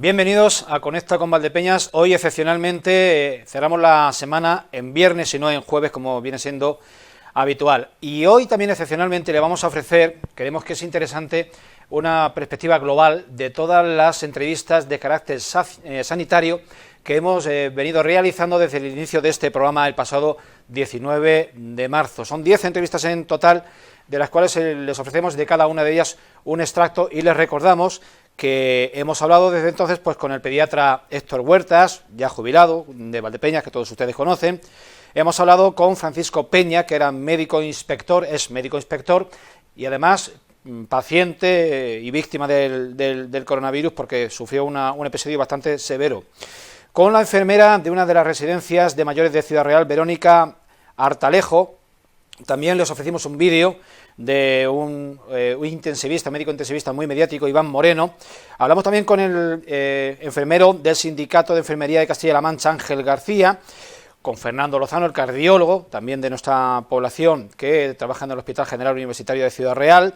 Bienvenidos a Conecta con Valdepeñas. Hoy excepcionalmente cerramos la semana en viernes y no en jueves como viene siendo habitual. Y hoy también excepcionalmente le vamos a ofrecer, creemos que es interesante, una perspectiva global de todas las entrevistas de carácter sanitario que hemos venido realizando desde el inicio de este programa el pasado 19 de marzo. Son 10 entrevistas en total, de las cuales les ofrecemos de cada una de ellas un extracto y les recordamos que hemos hablado desde entonces pues con el pediatra Héctor Huertas, ya jubilado, de Valdepeñas, que todos ustedes conocen. Hemos hablado con Francisco Peña, que era médico inspector, es médico inspector, y además paciente y víctima del coronavirus porque sufrió un episodio bastante severo. Con la enfermera de una de las residencias de mayores de Ciudad Real, Verónica Artalejo. También les ofrecimos un vídeo de un intensivista, médico intensivista muy mediático, Iván Moreno. Hablamos también con el enfermero del Sindicato de Enfermería de Castilla-La Mancha, Ángel García, con Fernando Lozano, el cardiólogo, también de nuestra población, que trabaja en el Hospital General Universitario de Ciudad Real.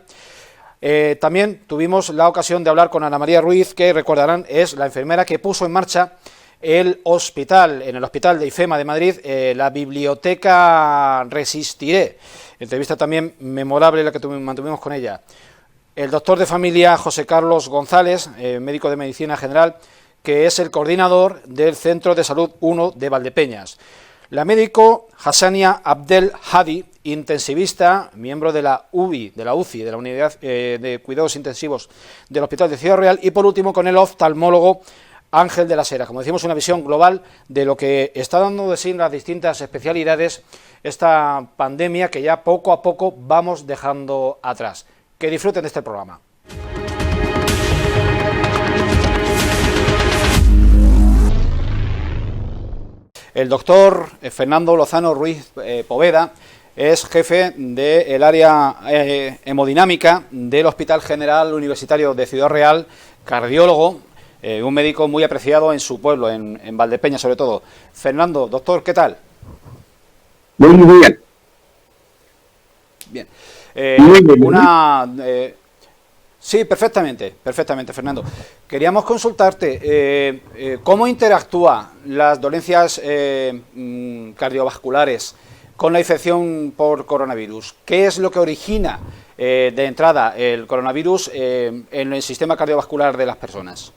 También tuvimos la ocasión de hablar con Ana María Ruiz, que recordarán es la enfermera que puso en marcha el hospital, en el Hospital de IFEMA de Madrid, la biblioteca Resistiré. Entrevista también memorable la que mantuvimos con ella. El doctor de familia José Carlos González, médico de medicina general, que es el coordinador del Centro de Salud 1 de Valdepeñas. La médico Hassania Abdel Hadi, intensivista, miembro de la UCI, de la Unidad de Cuidados Intensivos del Hospital de Ciudad Real. Y por último con el oftalmólogo Ángel de las Heras, como decimos, una visión global de lo que está dando de sí las distintas especialidades esta pandemia que ya poco a poco vamos dejando atrás. Que disfruten de este programa. El doctor Fernando Lozano Ruiz Poveda es jefe del área hemodinámica del Hospital General Universitario de Ciudad Real, cardiólogo, un médico muy apreciado en su pueblo, en Valdepeñas sobre todo. Fernando, doctor, ¿qué tal? Muy bien. Bien. Muy bien. Sí, perfectamente, Fernando. Queríamos consultarte, ¿cómo interactúan las dolencias cardiovasculares con la infección por coronavirus? ¿Qué es lo que origina de entrada el coronavirus en el sistema cardiovascular de las personas?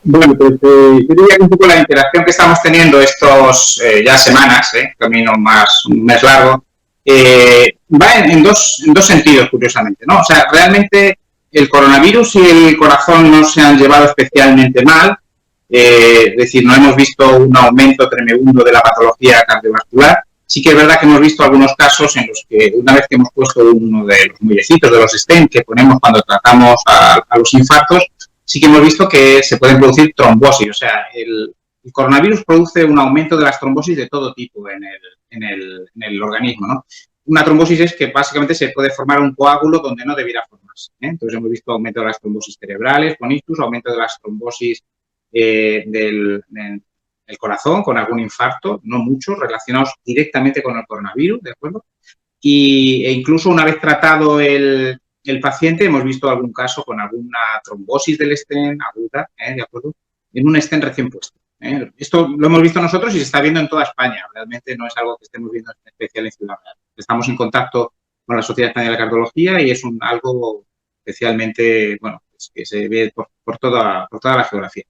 Bueno, pues yo diría que un poco la interacción que estamos teniendo estos ya semanas, camino más un mes largo, va en dos sentidos, curiosamente, ¿no? O sea, realmente el coronavirus y el corazón no se han llevado especialmente mal, es decir, no hemos visto un aumento tremendo de la patología cardiovascular. Sí que es verdad que hemos visto algunos casos en los que una vez que hemos puesto uno de los muellecitos, de los stent que ponemos cuando tratamos a los infartos, sí que hemos visto que se pueden producir trombosis. O sea, el coronavirus produce un aumento de las trombosis de todo tipo en el organismo, ¿no? Una trombosis es que básicamente se puede formar un coágulo donde no debiera formarse, ¿eh? Entonces hemos visto aumento de las trombosis cerebrales con ictus, aumento de las trombosis del corazón con algún infarto, no muchos, relacionados directamente con el coronavirus, ¿de acuerdo? E incluso una vez tratado el paciente, hemos visto algún caso con alguna trombosis del stent aguda, ¿de acuerdo? En un stent recién puesto. Esto lo hemos visto nosotros y se está viendo en toda España. Realmente no es algo que estemos viendo en especial en Ciudad Real. Estamos en contacto con la Sociedad Española de Cardiología y es algo especialmente, bueno, que se ve por toda la geografía.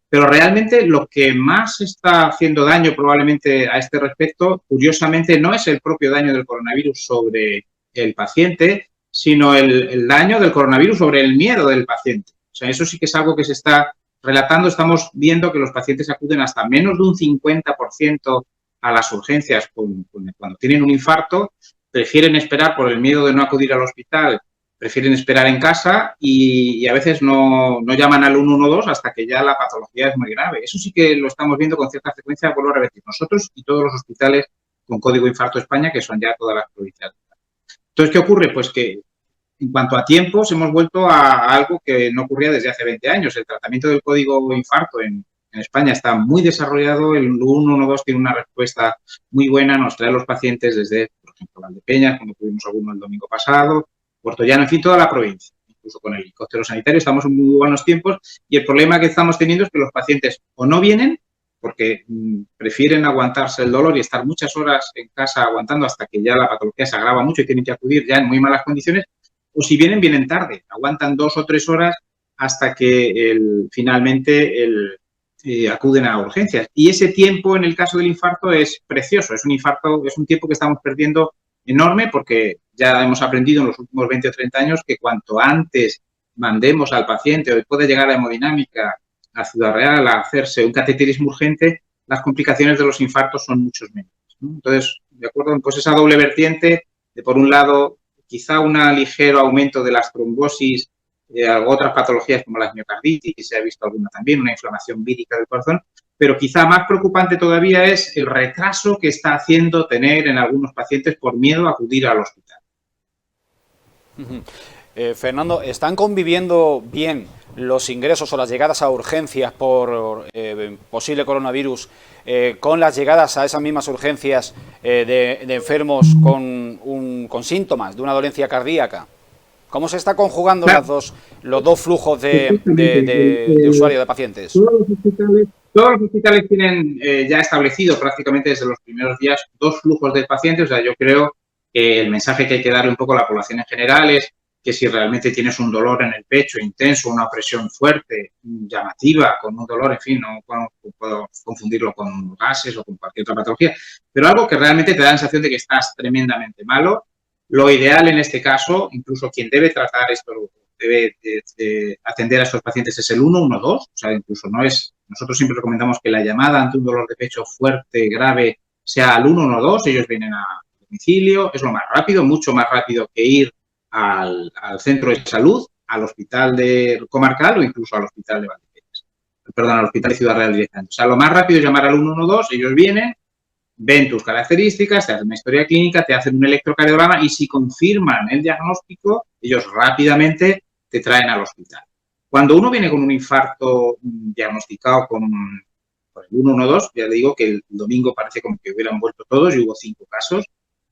Pero realmente lo que más está haciendo daño probablemente a este respecto, curiosamente, no es el propio daño del coronavirus sobre el paciente, sino el daño del coronavirus sobre el miedo del paciente. O sea, eso sí que es algo que se está relatando. Estamos viendo que los pacientes acuden hasta menos de un 50% a las urgencias cuando tienen un infarto, prefieren esperar por el miedo de no acudir al hospital, prefieren esperar en casa y a veces no llaman al 112 hasta que ya la patología es muy grave. Eso sí que lo estamos viendo con cierta frecuencia, vuelvo a repetir, nosotros y todos los hospitales con código Infarto España, que son ya todas las provincias. Entonces, ¿qué ocurre? Pues que en cuanto a tiempos, hemos vuelto a algo que no ocurría desde hace 20 años. El tratamiento del código infarto en España está muy desarrollado, el 112 tiene una respuesta muy buena, nos trae a los pacientes desde, por ejemplo, Valdepeñas, como tuvimos alguno el domingo pasado, Puertollano, en fin, toda la provincia, incluso con el helicóptero sanitario, estamos en muy buenos tiempos y el problema que estamos teniendo es que los pacientes o no vienen porque prefieren aguantarse el dolor y estar muchas horas en casa aguantando hasta que ya la patología se agrava mucho y tienen que acudir ya en muy malas condiciones, o si vienen, vienen tarde, aguantan 2 o 3 horas hasta que finalmente acuden a urgencias. Y ese tiempo, en el caso del infarto, es precioso. Es un infarto, es un tiempo que estamos perdiendo enorme porque ya hemos aprendido en los últimos 20 o 30 años que cuanto antes mandemos al paciente o puede llegar a hemodinámica a Ciudad Real a hacerse un cateterismo urgente, las complicaciones de los infartos son muchos menos, ¿no? Entonces, de acuerdo, pues esa doble vertiente de, por un lado, quizá un ligero aumento de las trombosis, otras patologías como la miocarditis, se ha visto alguna también, una inflamación vírica del corazón, pero quizá más preocupante todavía es el retraso que está haciendo tener en algunos pacientes por miedo a acudir al hospital. Fernando, ¿están conviviendo bien los ingresos o las llegadas a urgencias por posible coronavirus con las llegadas a esas mismas urgencias de enfermos con síntomas de una dolencia cardíaca? ¿Cómo se está conjugando los dos flujos de usuarios, de pacientes? Todos los hospitales tienen ya establecido prácticamente desde los primeros días 2 flujos de pacientes. O sea, yo creo que el mensaje que hay que darle un poco a la población en general es que si realmente tienes un dolor en el pecho intenso, una presión fuerte, llamativa, con un dolor, en fin, no puedo confundirlo con gases o con cualquier otra patología, pero algo que realmente te da la sensación de que estás tremendamente malo. Lo ideal en este caso, incluso quien debe tratar esto, debe atender a estos pacientes es el 112, o sea, incluso no es, nosotros siempre recomendamos que la llamada ante un dolor de pecho fuerte, grave, sea al 112, ellos vienen a domicilio, es lo más rápido, mucho más rápido que ir al centro de salud, al hospital comarcal o incluso al hospital de Valdepeñas, perdón, al hospital de Ciudad Real directamente. O sea, lo más rápido es llamar al 112, ellos vienen, ven tus características, te hacen una historia clínica, te hacen un electrocardiograma y si confirman el diagnóstico, ellos rápidamente te traen al hospital. Cuando uno viene con un infarto diagnosticado por el 112, ya le digo que el domingo parece como que hubieran vuelto todos y hubo 5 casos,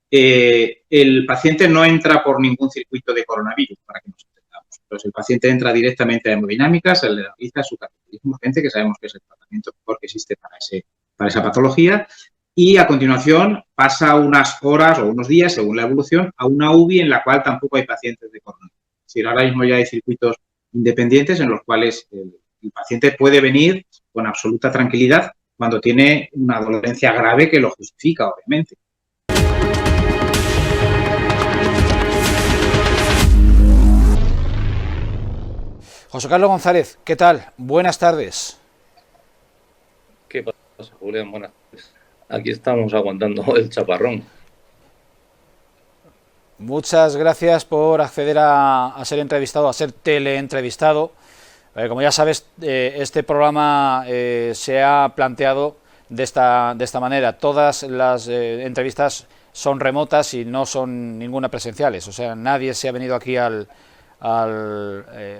el paciente no entra por ningún circuito de coronavirus, para que nos entendamos. Entonces, el paciente entra directamente a hemodinámica, se le realiza su cateterismo urgente, que sabemos que es el tratamiento mejor que existe para esa patología, y a continuación pasa unas horas o unos días, según la evolución, a una UBI en la cual tampoco hay pacientes de coronavirus. Es decir, ahora mismo ya hay circuitos independientes en los cuales el paciente puede venir con absoluta tranquilidad cuando tiene una dolencia grave que lo justifica, obviamente. José Carlos González, ¿qué tal? Buenas tardes. ¿Qué pasa, Julián? Buenas tardes. Aquí estamos aguantando el chaparrón. Muchas gracias por acceder a ser entrevistado, a ser teleentrevistado. Como ya sabes, este programa se ha planteado de esta manera. Todas las entrevistas son remotas y no son ninguna presenciales. O sea, nadie se ha venido aquí al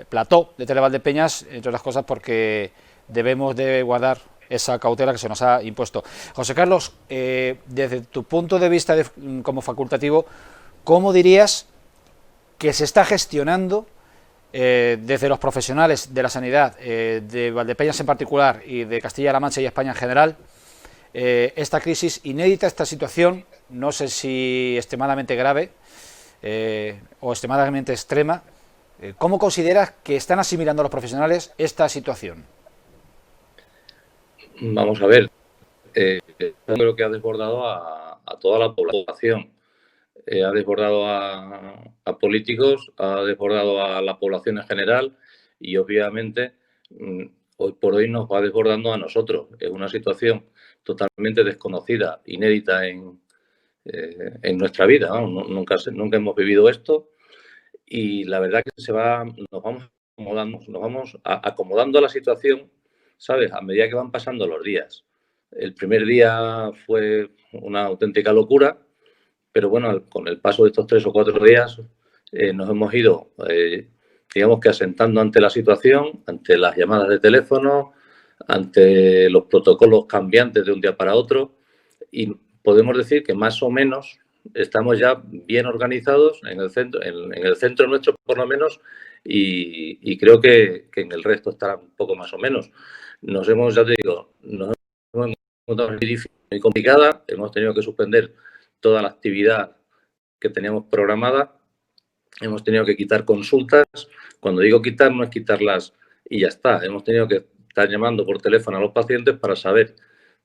plató de Televaldepeñas, entre otras cosas porque debemos de guardar esa cautela que se nos ha impuesto. José Carlos, desde tu punto de vista como facultativo, ¿cómo dirías que se está gestionando desde los profesionales de la sanidad, de Valdepeñas en particular y de Castilla-La Mancha y España en general, esta crisis inédita, esta situación, no sé si extremadamente grave o extremadamente extrema? ¿Cómo consideras que están asimilando los profesionales esta situación? Vamos a ver, creo que ha desbordado a toda la población. Ha desbordado a políticos, ha desbordado a la población en general y obviamente hoy por hoy nos va desbordando a nosotros. Es una situación totalmente desconocida, inédita en nuestra vida, ¿no? Nunca hemos vivido esto y la verdad que nos vamos acomodando a la situación, ¿sabes? A medida que van pasando los días. El primer día fue una auténtica locura, pero bueno, con el paso de estos 3 o 4 días nos hemos ido, digamos que asentando ante la situación, ante las llamadas de teléfono, ante los protocolos cambiantes de un día para otro y podemos decir que más o menos estamos ya bien organizados en el centro, en el centro nuestro por lo menos, y creo que en el resto estará un poco más o menos. Nos hemos, ya te digo, nos hemos encontrado una situación muy complicada, hemos tenido que suspender toda la actividad que teníamos programada, hemos tenido que quitar consultas. Cuando digo quitar, no es quitarlas y ya está. Hemos tenido que estar llamando por teléfono a los pacientes para saber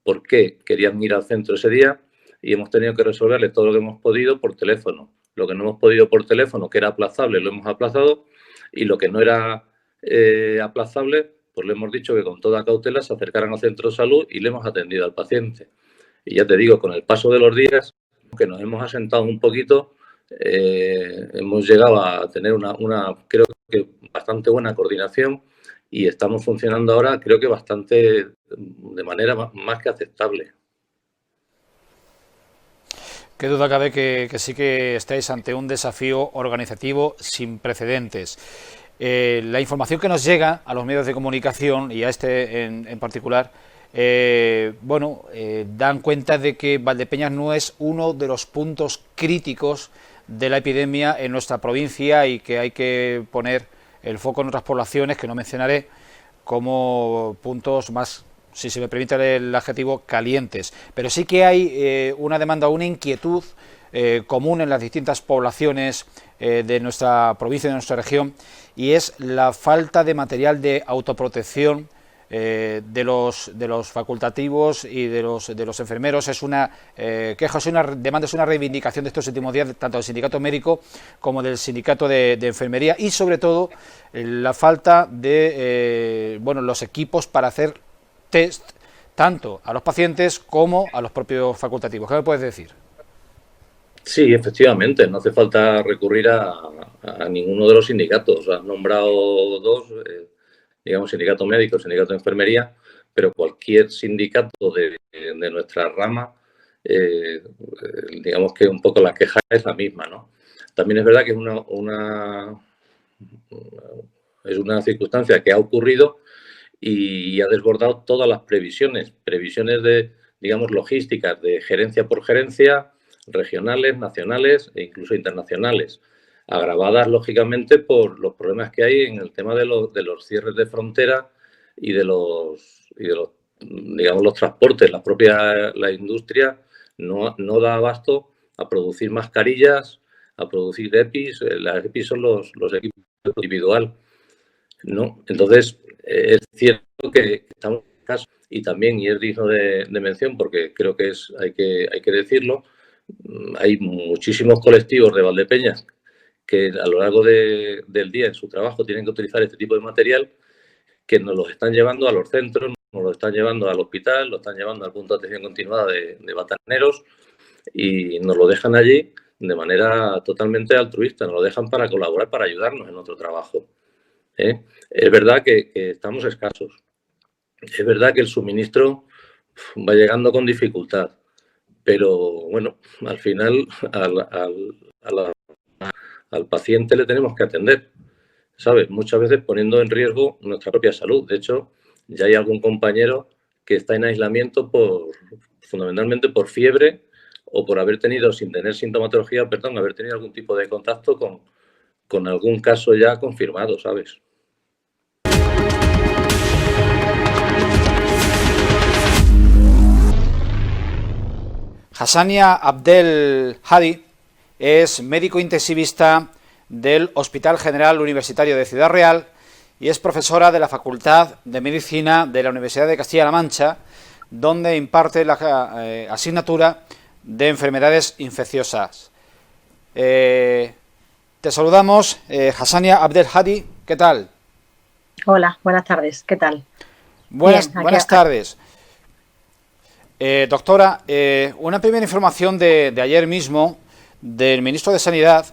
por qué querían ir al centro ese día, y hemos tenido que resolverles todo lo que hemos podido por teléfono. Lo que no hemos podido por teléfono, que era aplazable, lo hemos aplazado, y lo que no era aplazable, pues le hemos dicho que con toda cautela se acercaran al centro de salud y le hemos atendido al paciente. Y ya te digo, con el paso de los días, que nos hemos asentado un poquito, hemos llegado a tener una creo que bastante buena coordinación, y estamos funcionando ahora, creo que bastante, de manera más que aceptable. Qué duda cabe que sí que estáis ante un desafío organizativo sin precedentes. La información que nos llega a los medios de comunicación, y a este en particular, dan cuenta de que Valdepeñas no es uno de los puntos críticos de la epidemia en nuestra provincia, y que hay que poner el foco en otras poblaciones que no mencionaré como puntos más, si se me permite el adjetivo, calientes. Pero sí que hay una demanda, una inquietud común en las distintas poblaciones de nuestra provincia, de nuestra región, y es la falta de material de autoprotección de los facultativos y de los enfermeros. Es una queja, es una demanda, es una reivindicación de estos últimos días, tanto del sindicato médico como del sindicato de enfermería, y sobre todo la falta de los equipos para hacer test tanto a los pacientes como a los propios facultativos. ¿Qué me puedes decir? Sí, efectivamente, no hace falta recurrir a ninguno de los sindicatos. Has nombrado dos, digamos, sindicato médico, sindicato de enfermería, pero cualquier sindicato de nuestra rama, digamos que un poco la queja es la misma, ¿no? También es verdad que es una circunstancia que ha ocurrido y ha desbordado todas las previsiones de, digamos, logísticas, de gerencia por gerencia, regionales, nacionales e incluso internacionales, agravadas lógicamente por los problemas que hay en el tema de los cierres de frontera y de los digamos, los transportes. La industria no da abasto a producir mascarillas, a producir EPIs. Las EPIs son los equipos individual, ¿no? Entonces, es cierto que estamos en caso, y también, y es digno de mención porque creo que hay que decirlo, hay muchísimos colectivos de Valdepeñas que a lo largo del día en su trabajo tienen que utilizar este tipo de material, que nos los están llevando a los centros, nos lo están llevando al hospital, lo están llevando al punto de atención continuada de bataneros, y nos lo dejan allí de manera totalmente altruista, nos lo dejan para colaborar, para ayudarnos en otro trabajo. Es verdad que estamos escasos, es verdad que el suministro va llegando con dificultad, pero bueno, al final al paciente le tenemos que atender, ¿sabes? Muchas veces poniendo en riesgo nuestra propia salud. De hecho, ya hay algún compañero que está en aislamiento fundamentalmente por fiebre, o por haber tenido, sin tener sintomatología, haber tenido algún tipo de contacto con algún caso ya confirmado, ¿sabes? Hassania Abdel Hadi es médico intensivista del Hospital General Universitario de Ciudad Real y es profesora de la Facultad de Medicina de la Universidad de Castilla-La Mancha, donde imparte la asignatura de enfermedades infecciosas. Te saludamos, Hassania Abdel Hadi, ¿qué tal? Hola, buenas tardes, ¿qué tal? Buenas tardes. Doctora, una primera información de ayer mismo del ministro de Sanidad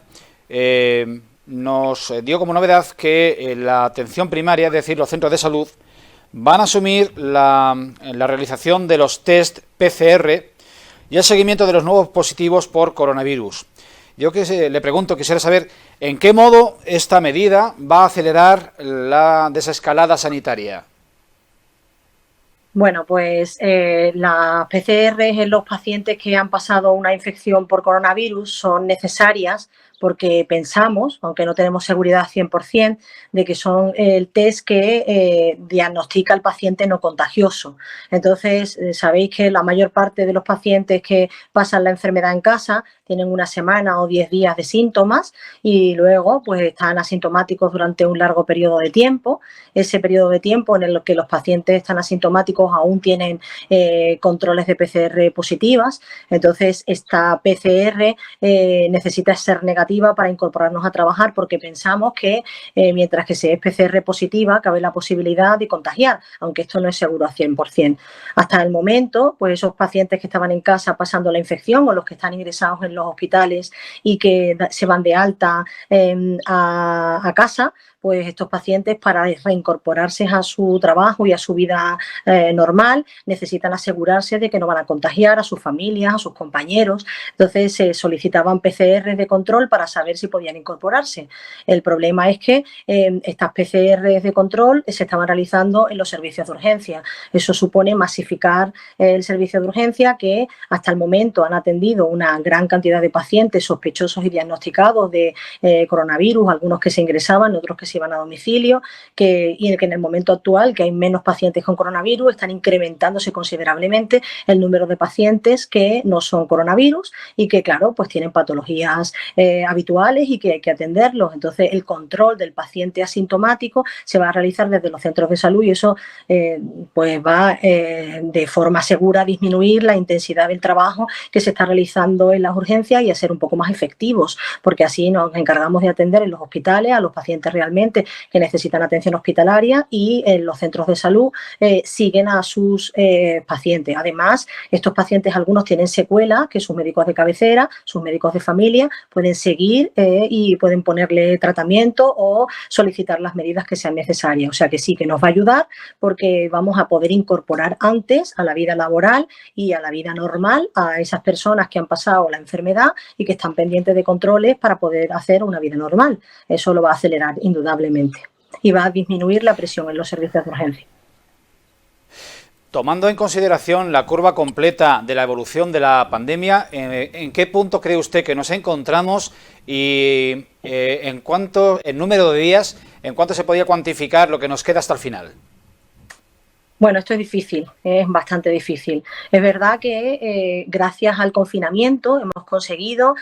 nos dio como novedad que la atención primaria, es decir, los centros de salud, van a asumir la realización de los test PCR y el seguimiento de los nuevos positivos por coronavirus. Yo le pregunto, quisiera saber en qué modo esta medida va a acelerar la desescalada sanitaria. Bueno, pues las PCR en los pacientes que han pasado una infección por coronavirus son necesarias porque pensamos, aunque no tenemos seguridad 100%, de que son el test que diagnostica al paciente no contagioso. Entonces, sabéis que la mayor parte de los pacientes que pasan la enfermedad en casa tienen una semana o 10 días de síntomas y luego pues están asintomáticos durante un largo periodo de tiempo. Ese periodo de tiempo en el que los pacientes están asintomáticos aún tienen controles de PCR positivas. Entonces, esta PCR necesita ser negativa para incorporarnos a trabajar porque pensamos que mientras que se es PCR positiva cabe la posibilidad de contagiar, aunque esto no es seguro al 100%. Hasta el momento, pues esos pacientes que estaban en casa pasando la infección o los que están ingresados en los hospitales y que se van de alta a casa, pues estos pacientes para reincorporarse a su trabajo y a su vida normal necesitan asegurarse de que no van a contagiar a sus familias, a sus compañeros. Entonces se solicitaban PCR de control para saber si podían incorporarse. El problema es que estas PCR de control se estaban realizando en los servicios de urgencia. Eso supone masificar el servicio de urgencia que hasta el momento han atendido una gran cantidad de pacientes sospechosos y diagnosticados de coronavirus, algunos que se ingresaban, otros que se iban a domicilio, y que en el momento actual, que hay menos pacientes con coronavirus, están incrementándose considerablemente el número de pacientes que no son coronavirus y que, claro, pues tienen patologías habituales y que hay que atenderlos. Entonces, el control del paciente asintomático se va a realizar desde los centros de salud y eso pues va de forma segura a disminuir la intensidad del trabajo que se está realizando en las urgencias y a ser un poco más efectivos, porque así nos encargamos de atender en los hospitales a los pacientes realmente que necesitan atención hospitalaria y en los centros de salud siguen a sus pacientes. Además, estos pacientes algunos tienen secuelas que sus médicos de cabecera, sus médicos de familia pueden seguir y pueden ponerle tratamiento o solicitar las medidas que sean necesarias. O sea que sí que nos va a ayudar porque vamos a poder incorporar antes a la vida laboral y a la vida normal a esas personas que han pasado la enfermedad y que están pendientes de controles para poder hacer una vida normal. Eso lo va a acelerar indudablemente y va a disminuir la presión en los servicios de urgencia. Tomando en consideración la curva completa de la evolución de la pandemia, ¿en qué punto cree usted que nos encontramos y en cuánto, el número de días, en cuánto se podía cuantificar lo que nos queda hasta el final? Bueno, esto es difícil, es bastante difícil. Es verdad que gracias al confinamiento hemos conseguido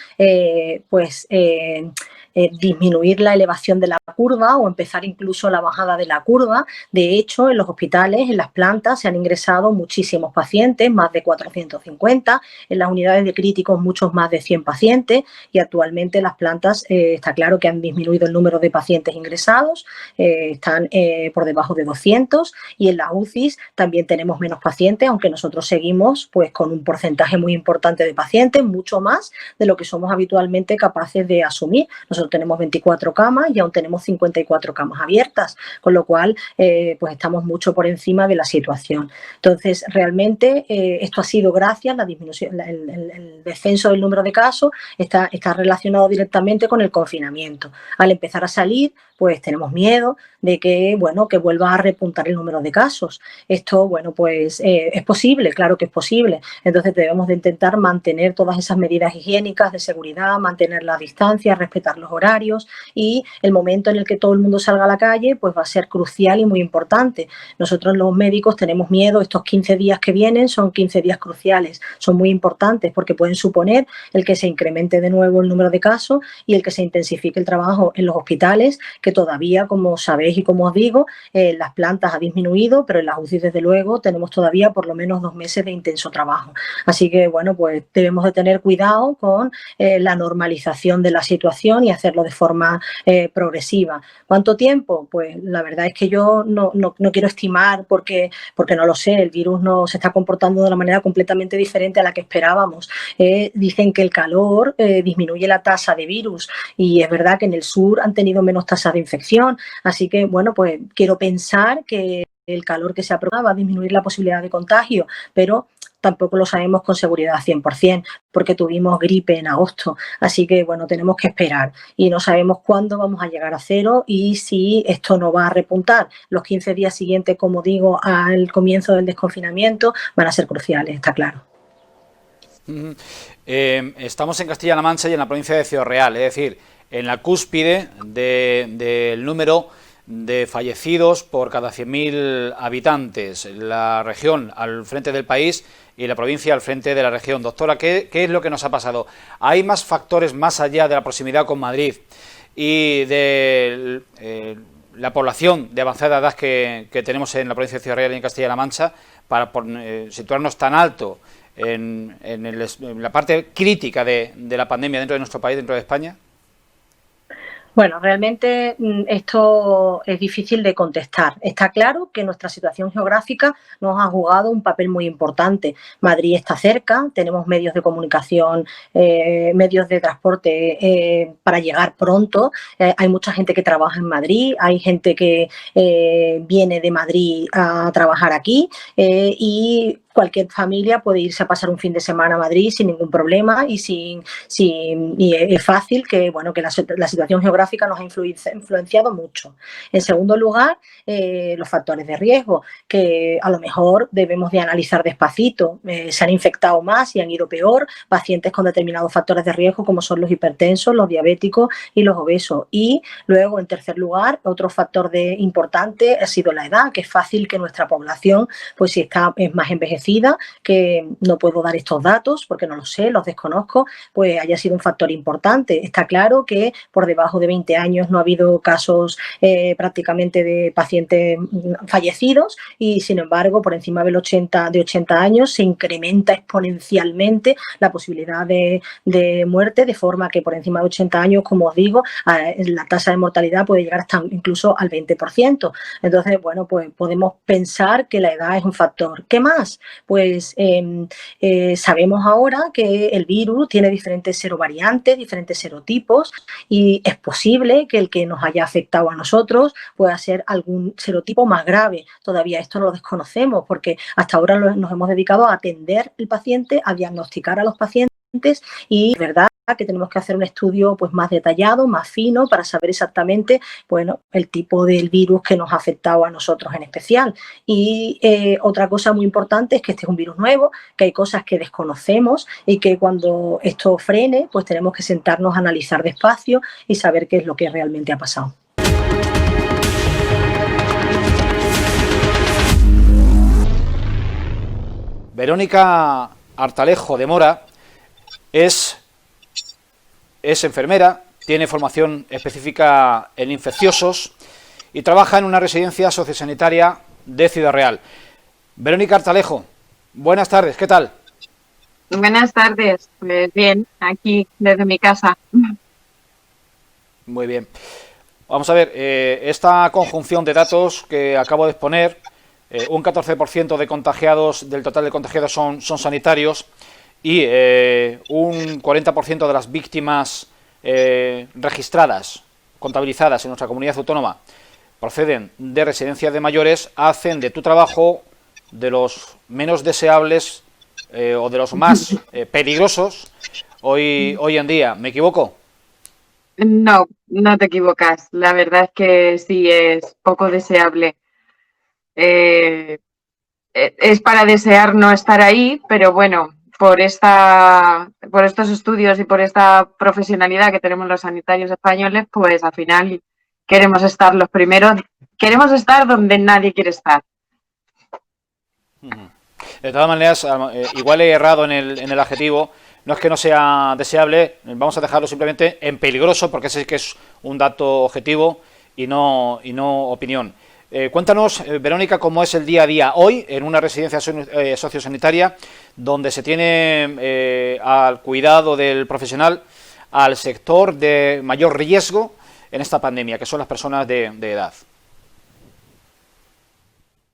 disminuir la elevación de la curva o empezar incluso la bajada de la curva. De hecho, en los hospitales, en las plantas, se han ingresado muchísimos pacientes, más de 450, en las unidades de críticos muchos más de 100 pacientes y actualmente las plantas está claro que han disminuido el número de pacientes ingresados, están por debajo de 200 y en la UCI también tenemos menos pacientes, aunque nosotros seguimos pues con un porcentaje muy importante de pacientes, mucho más de lo que somos habitualmente capaces de asumir. Nosotros tenemos 24 camas y aún tenemos 54 camas abiertas, con lo cual pues estamos mucho por encima de la situación. Entonces, realmente esto ha sido gracias a la disminución, el descenso del número de casos está relacionado directamente con el confinamiento. Al empezar a salir, pues tenemos miedo de que, bueno, que vuelva a repuntar el número de casos. Esto, bueno, pues es posible, claro que es posible. Entonces debemos de intentar mantener todas esas medidas higiénicas de seguridad, mantener la distancia, respetar los horarios y el momento en el que todo el mundo salga a la calle, pues va a ser crucial y muy importante. Nosotros los médicos tenemos miedo, estos 15 días que vienen son 15 días cruciales, son muy importantes porque pueden suponer el que se incremente de nuevo el número de casos y el que se intensifique el trabajo en los hospitales, que todavía, como sabéis y como os digo, las plantas ha disminuido, pero en las UCI desde luego tenemos todavía por lo menos 2 meses de intenso trabajo. Así que, bueno, pues debemos de tener cuidado con la normalización de la situación y hacerlo de forma progresiva. ¿Cuánto tiempo? Pues la verdad es que yo no quiero estimar porque no lo sé, el virus no se está comportando de una manera completamente diferente a la que esperábamos. Dicen que el calor disminuye la tasa de virus y es verdad que en el sur han tenido menos tasas de infección, así que, bueno, pues quiero pensar que el calor que se aprueba va a disminuir la posibilidad de contagio, pero tampoco lo sabemos con seguridad 100%, porque tuvimos gripe en agosto. Así que, bueno, tenemos que esperar y no sabemos cuándo vamos a llegar a cero y si esto no va a repuntar. Los 15 días siguientes, como digo, al comienzo del desconfinamiento van a ser cruciales, está claro. Estamos en Castilla-La Mancha y en la provincia de Ciudad Real, es decir, en la cúspide del número de fallecidos por cada 100.000 habitantes, la región al frente del país y la provincia al frente de la región. Doctora, ¿qué es lo que nos ha pasado? ¿Hay más factores más allá de la proximidad con Madrid y de la población de avanzada edad que tenemos en la provincia de Ciudad Real y en Castilla-La Mancha para situarnos tan alto en la parte crítica de la pandemia dentro de nuestro país, dentro de España? Bueno, realmente esto es difícil de contestar. Está claro que nuestra situación geográfica nos ha jugado un papel muy importante. Madrid está cerca, tenemos medios de comunicación, medios de transporte para llegar pronto. Hay mucha gente que trabaja en Madrid, hay gente que viene de Madrid a trabajar aquí y cualquier familia puede irse a pasar un fin de semana a Madrid sin ningún problema y y es fácil que, bueno, que la situación geográfica nos ha influenciado mucho. En segundo lugar, los factores de riesgo, que a lo mejor debemos de analizar despacito. Se han infectado más y han ido peor pacientes con determinados factores de riesgo como son los hipertensos, los diabéticos y los obesos. Y luego, en tercer lugar, otro factor importante ha sido la edad, que es fácil que nuestra población, pues si es más envejecida, que no puedo dar estos datos porque no los sé, los desconozco, pues haya sido un factor importante. Está claro que por debajo de 20 años no ha habido casos prácticamente de pacientes fallecidos y, sin embargo, por encima de 80 años se incrementa exponencialmente la posibilidad de muerte, de forma que por encima de 80 años, como os digo, la tasa de mortalidad puede llegar hasta incluso al 20%. Entonces, bueno, pues podemos pensar que la edad es un factor. ¿Qué más? Pues sabemos ahora que el virus tiene diferentes serovariantes, diferentes serotipos y es posible que el que nos haya afectado a nosotros pueda ser algún serotipo más grave. Todavía esto lo desconocemos porque hasta ahora nos hemos dedicado a atender al paciente, a diagnosticar a los pacientes y es verdad que tenemos que hacer un estudio pues más detallado, más fino, para saber exactamente, bueno, el tipo del virus que nos ha afectado a nosotros en especial. Y otra cosa muy importante es que este es un virus nuevo, que hay cosas que desconocemos y que cuando esto frene, pues tenemos que sentarnos a analizar despacio y saber qué es lo que realmente ha pasado. Verónica Artalejo de Mora es enfermera, tiene formación específica en infecciosos y trabaja en una residencia sociosanitaria de Ciudad Real. Verónica Artalejo, buenas tardes, ¿qué tal? Buenas tardes, pues bien, aquí desde mi casa. Muy bien. Vamos a ver, esta conjunción de datos que acabo de exponer, un 14% de contagiados, del total de contagiados son sanitarios, y un 40% de las víctimas registradas, contabilizadas en nuestra comunidad autónoma, proceden de residencias de mayores, hacen de tu trabajo de los menos deseables o de los más peligrosos hoy en día. ¿Me equivoco? No, no te equivocas. La verdad es que sí es poco deseable. Es para desear no estar ahí, pero bueno, por estos estudios y por esta profesionalidad que tenemos los sanitarios españoles, pues al final queremos estar los primeros, queremos estar donde nadie quiere estar. De todas maneras, igual he errado en el adjetivo. No es que no sea deseable, vamos a dejarlo simplemente en peligroso, porque ese sí que es un dato objetivo y no opinión. Cuéntanos, Verónica, cómo es el día a día hoy en una residencia sociosanitaria donde se tiene al cuidado del profesional al sector de mayor riesgo en esta pandemia, que son las personas de edad.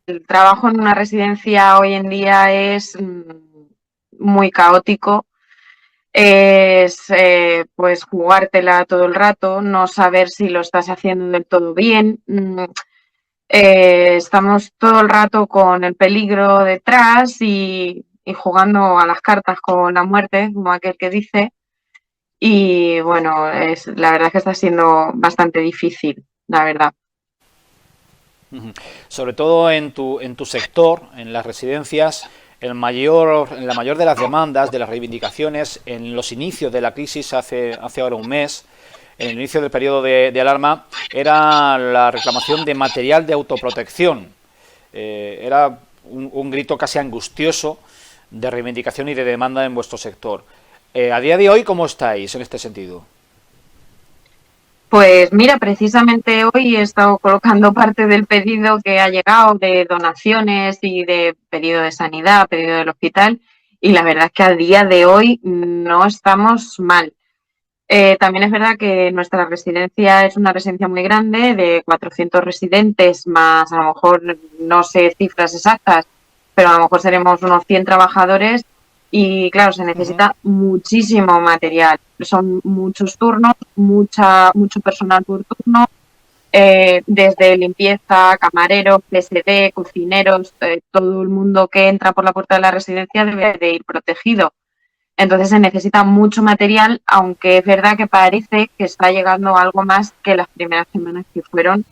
El trabajo en una residencia hoy en día es muy caótico. Es pues jugártela todo el rato, no saber si lo estás haciendo del todo bien. Estamos todo el rato con el peligro detrás y y jugando a las cartas con la muerte, como aquel que dice. Y bueno, la verdad es que está siendo bastante difícil, la verdad. Sobre todo en tu sector, en las residencias, la mayor de las demandas, de las reivindicaciones, en los inicios de la crisis hace ahora un mes, en el inicio del periodo de alarma, era la reclamación de material de autoprotección. Era un grito casi angustioso de reivindicación y de demanda en vuestro sector. A día de hoy, ¿cómo estáis en este sentido? Pues mira, precisamente hoy he estado colocando parte del pedido que ha llegado de donaciones y de pedido de sanidad, pedido del hospital, y la verdad es que a día de hoy no estamos mal. También es verdad que nuestra residencia es una residencia muy grande, de 400 residentes, más a lo mejor no sé cifras exactas, pero a lo mejor seremos unos 100 trabajadores y claro, se necesita muchísimo material. Son muchos turnos, mucho personal por turno, desde limpieza, camareros, PSD, cocineros, todo el mundo que entra por la puerta de la residencia debe de ir protegido. Entonces se necesita mucho material, aunque es verdad que parece que está llegando algo más que las primeras semanas, que fueron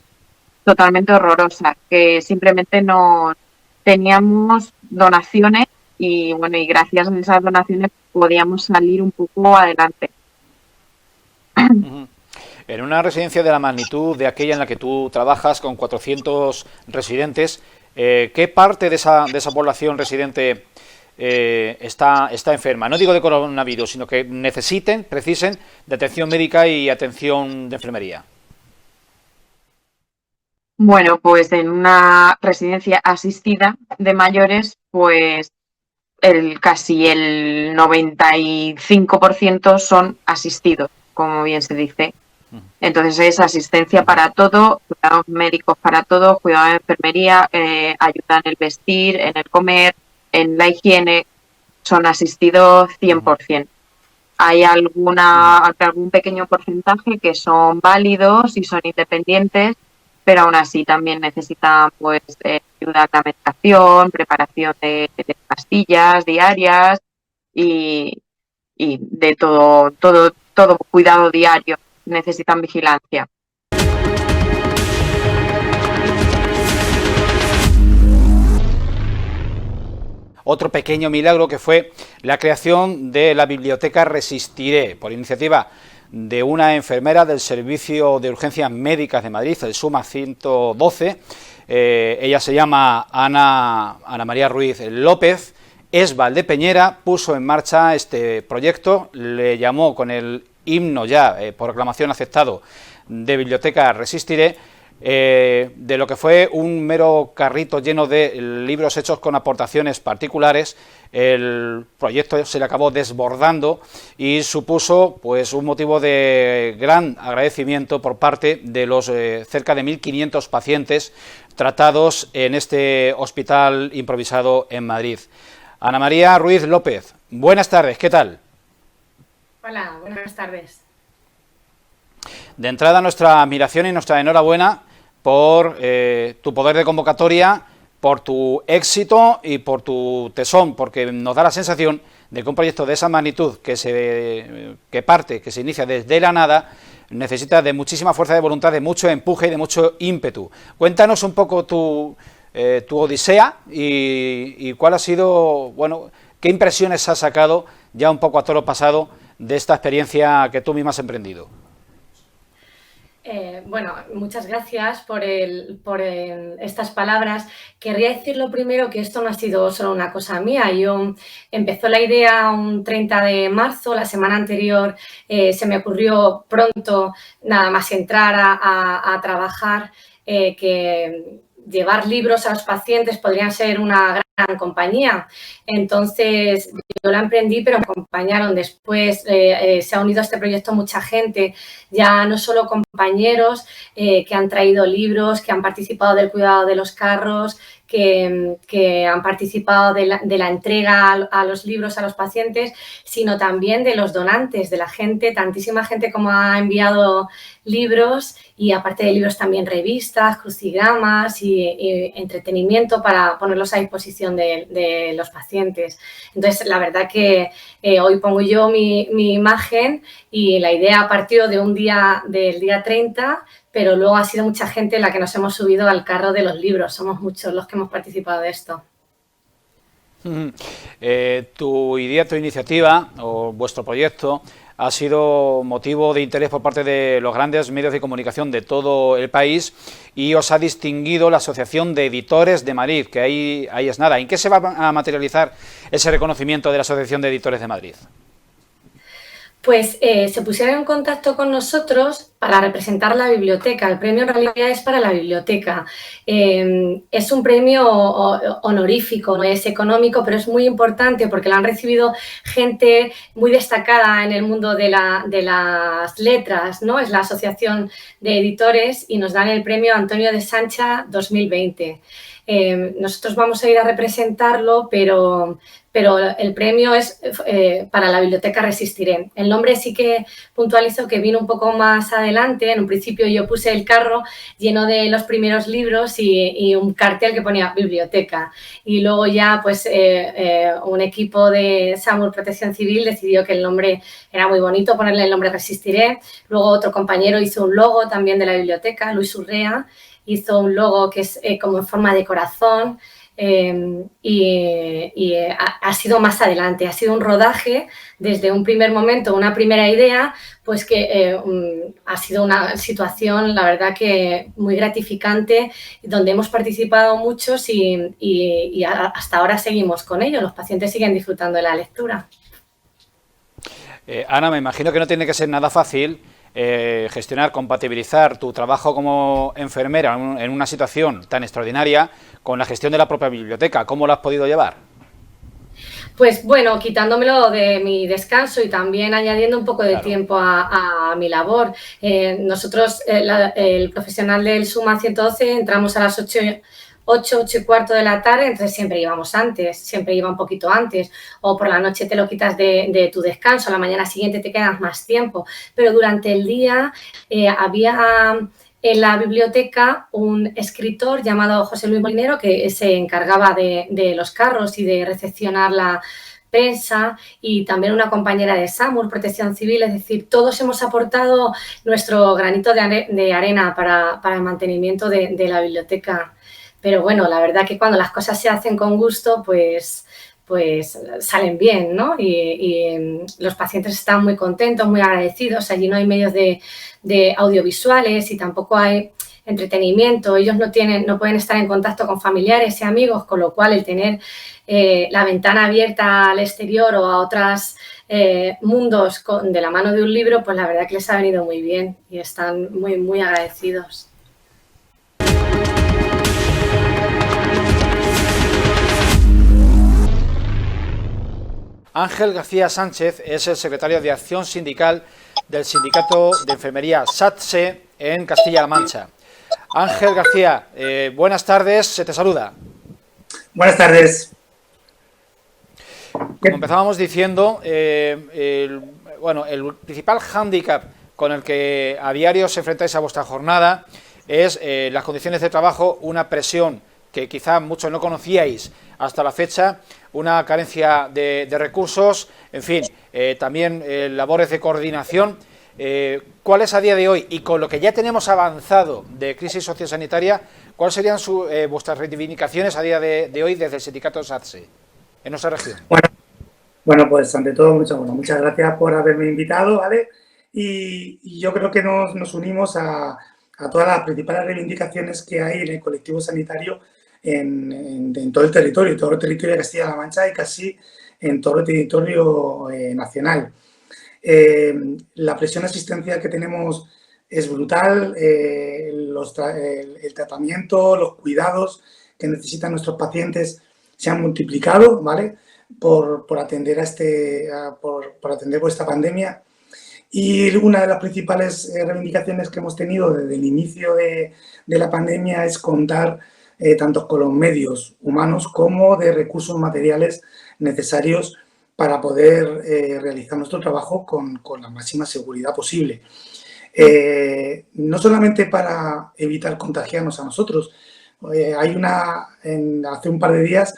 totalmente horrorosas, que simplemente no teníamos donaciones y bueno, y gracias a esas donaciones podíamos salir un poco adelante. En una residencia de la magnitud de aquella en la que tú trabajas, con 400 residentes, ¿qué parte de esa población residente está enferma? No digo de coronavirus, sino que precisen de atención médica y atención de enfermería. Bueno, pues en una residencia asistida de mayores, pues casi el 95% son asistidos, como bien se dice. Entonces es asistencia para todo, cuidados médicos para todo, cuidado de enfermería, ayuda en el vestir, en el comer, en la higiene, son asistidos 100%. Hay algún pequeño porcentaje que son válidos y son independientes, pero aún así también necesitan pues ayuda a la medicación, preparación de pastillas diarias y de todo cuidado diario. Necesitan vigilancia. Otro pequeño milagro que fue la creación de la biblioteca Resistiré, por iniciativa de una enfermera del Servicio de Urgencias Médicas de Madrid, el SUMA 112. Ella se llama Ana María Ruiz López, es valdepeñera, puso en marcha este proyecto, le llamó con el himno ya por aclamación aceptado de Biblioteca Resistiré, de lo que fue un mero carrito lleno de libros hechos con aportaciones particulares. El proyecto se le acabó desbordando y supuso pues un motivo de gran agradecimiento por parte de los cerca de 1.500 pacientes tratados en este hospital improvisado en Madrid. Ana María Ruiz López, buenas tardes, ¿qué tal? Hola, buenas tardes. De entrada, nuestra admiración y nuestra enhorabuena por tu poder de convocatoria, por tu éxito y por tu tesón, porque nos da la sensación de que un proyecto de esa magnitud que se inicia desde la nada, necesita de muchísima fuerza de voluntad, de mucho empuje y de mucho ímpetu. Cuéntanos un poco tu odisea y cuál ha sido, bueno, qué impresiones has sacado ya un poco a toro pasado de esta experiencia que tú misma has emprendido. Bueno, muchas gracias por estas palabras. Querría decir lo primero que esto no ha sido solo una cosa mía. Empezó la idea un 30 de marzo, la semana anterior se me ocurrió pronto, nada más entrar a trabajar, que llevar libros a los pacientes podrían ser una gran compañía. Entonces, yo la emprendí, pero me acompañaron. Después se ha unido a este proyecto mucha gente, ya no solo compañeros que han traído libros, que han participado del cuidado de los carros, que han participado de la entrega a los libros a los pacientes, sino también de los donantes, de la gente, tantísima gente como ha enviado libros, y aparte de libros también revistas, crucigramas y entretenimiento para ponerlos a disposición satisfacción de los pacientes. Entonces, la verdad que hoy pongo yo mi imagen y la idea partió del día 30, pero luego ha sido mucha gente la que nos hemos subido al carro de los libros. Somos muchos los que hemos participado de esto. Tu idea, tu iniciativa o vuestro proyecto ha sido motivo de interés por parte de los grandes medios de comunicación de todo el país y os ha distinguido la Asociación de Editores de Madrid, que ahí es nada. ¿En qué se va a materializar ese reconocimiento de la Asociación de Editores de Madrid? Pues se pusieron en contacto con nosotros para representar la biblioteca. El premio en realidad es para la biblioteca. Es un premio honorífico, no es económico, pero es muy importante porque lo han recibido gente muy destacada en el mundo de las letras, ¿no? Es la Asociación de Editores y nos dan el premio Antonio de Sancha 2020. Nosotros vamos a ir a representarlo, pero el premio es para la Biblioteca Resistiré. El nombre sí que puntualizo que vino un poco más adelante. En un principio yo puse el carro lleno de los primeros libros y un cartel que ponía biblioteca. Y luego ya pues un equipo de SAMUR Protección Civil decidió que el nombre era muy bonito, ponerle el nombre Resistiré. Luego otro compañero hizo un logo también de la biblioteca, Luis Urrea, hizo un logo que es como en forma de corazón. Ha sido más adelante, ha sido un rodaje desde un primer momento, una primera idea, pues que ha sido una situación, la verdad que muy gratificante, donde hemos participado muchos y hasta ahora seguimos con ello, los pacientes siguen disfrutando de la lectura. Ana, me imagino que no tiene que ser nada fácil gestionar, compatibilizar tu trabajo como enfermera en una situación tan extraordinaria con la gestión de la propia biblioteca. ¿Cómo lo has podido llevar? Pues bueno, quitándomelo de mi descanso y también añadiendo un poco de tiempo a mi labor. Nosotros, el profesional del SUMA 112, entramos a las 8 y cuarto de la tarde, entonces siempre íbamos antes, siempre iba un poquito antes, o por la noche te lo quitas de tu descanso, a la mañana siguiente te quedas más tiempo, pero durante el día había en la biblioteca un escritor llamado José Luis Molinero que se encargaba de los carros y de recepcionar la prensa y también una compañera de SAMUR, Protección Civil, es decir, todos hemos aportado nuestro granito de arena para el mantenimiento de la biblioteca. Pero bueno, la verdad que cuando las cosas se hacen con gusto, pues salen bien, ¿no? Y los pacientes están muy contentos, muy agradecidos. Allí no hay medios de audiovisuales y tampoco hay entretenimiento. Ellos no pueden estar en contacto con familiares y amigos, con lo cual el tener la ventana abierta al exterior o a otros mundos de la mano de un libro, pues la verdad que les ha venido muy bien y están muy, muy agradecidos. Ángel García Sánchez es el secretario de Acción Sindical del Sindicato de Enfermería SATSE en Castilla-La Mancha. Ángel García, buenas tardes, se te saluda. Buenas tardes. Como empezábamos diciendo, el principal hándicap con el que a diario se enfrentáis a vuestra jornada es las condiciones de trabajo, una presión que quizá muchos no conocíais hasta la fecha, una carencia de recursos, en fin, también labores de coordinación. ¿Cuál es a día de hoy, y con lo que ya tenemos avanzado de crisis sociosanitaria, cuáles serían vuestras reivindicaciones a día de hoy desde el sindicato SATSE en nuestra región? Bueno, pues ante todo, muchas gracias por haberme invitado, ¿vale? Y yo creo que nos unimos a todas las principales reivindicaciones que hay en el colectivo sanitario en todo el territorio de Castilla-La Mancha y casi en todo el territorio nacional. La presión asistencial que tenemos es brutal, el tratamiento, los cuidados que necesitan nuestros pacientes se han multiplicado, ¿vale? Por atender por atender por esta pandemia. Y una de las principales reivindicaciones que hemos tenido desde el inicio de la pandemia es contar tanto con los medios humanos como de recursos materiales necesarios para poder realizar nuestro trabajo con la máxima seguridad posible. No solamente para evitar contagiarnos a nosotros. Hace un par de días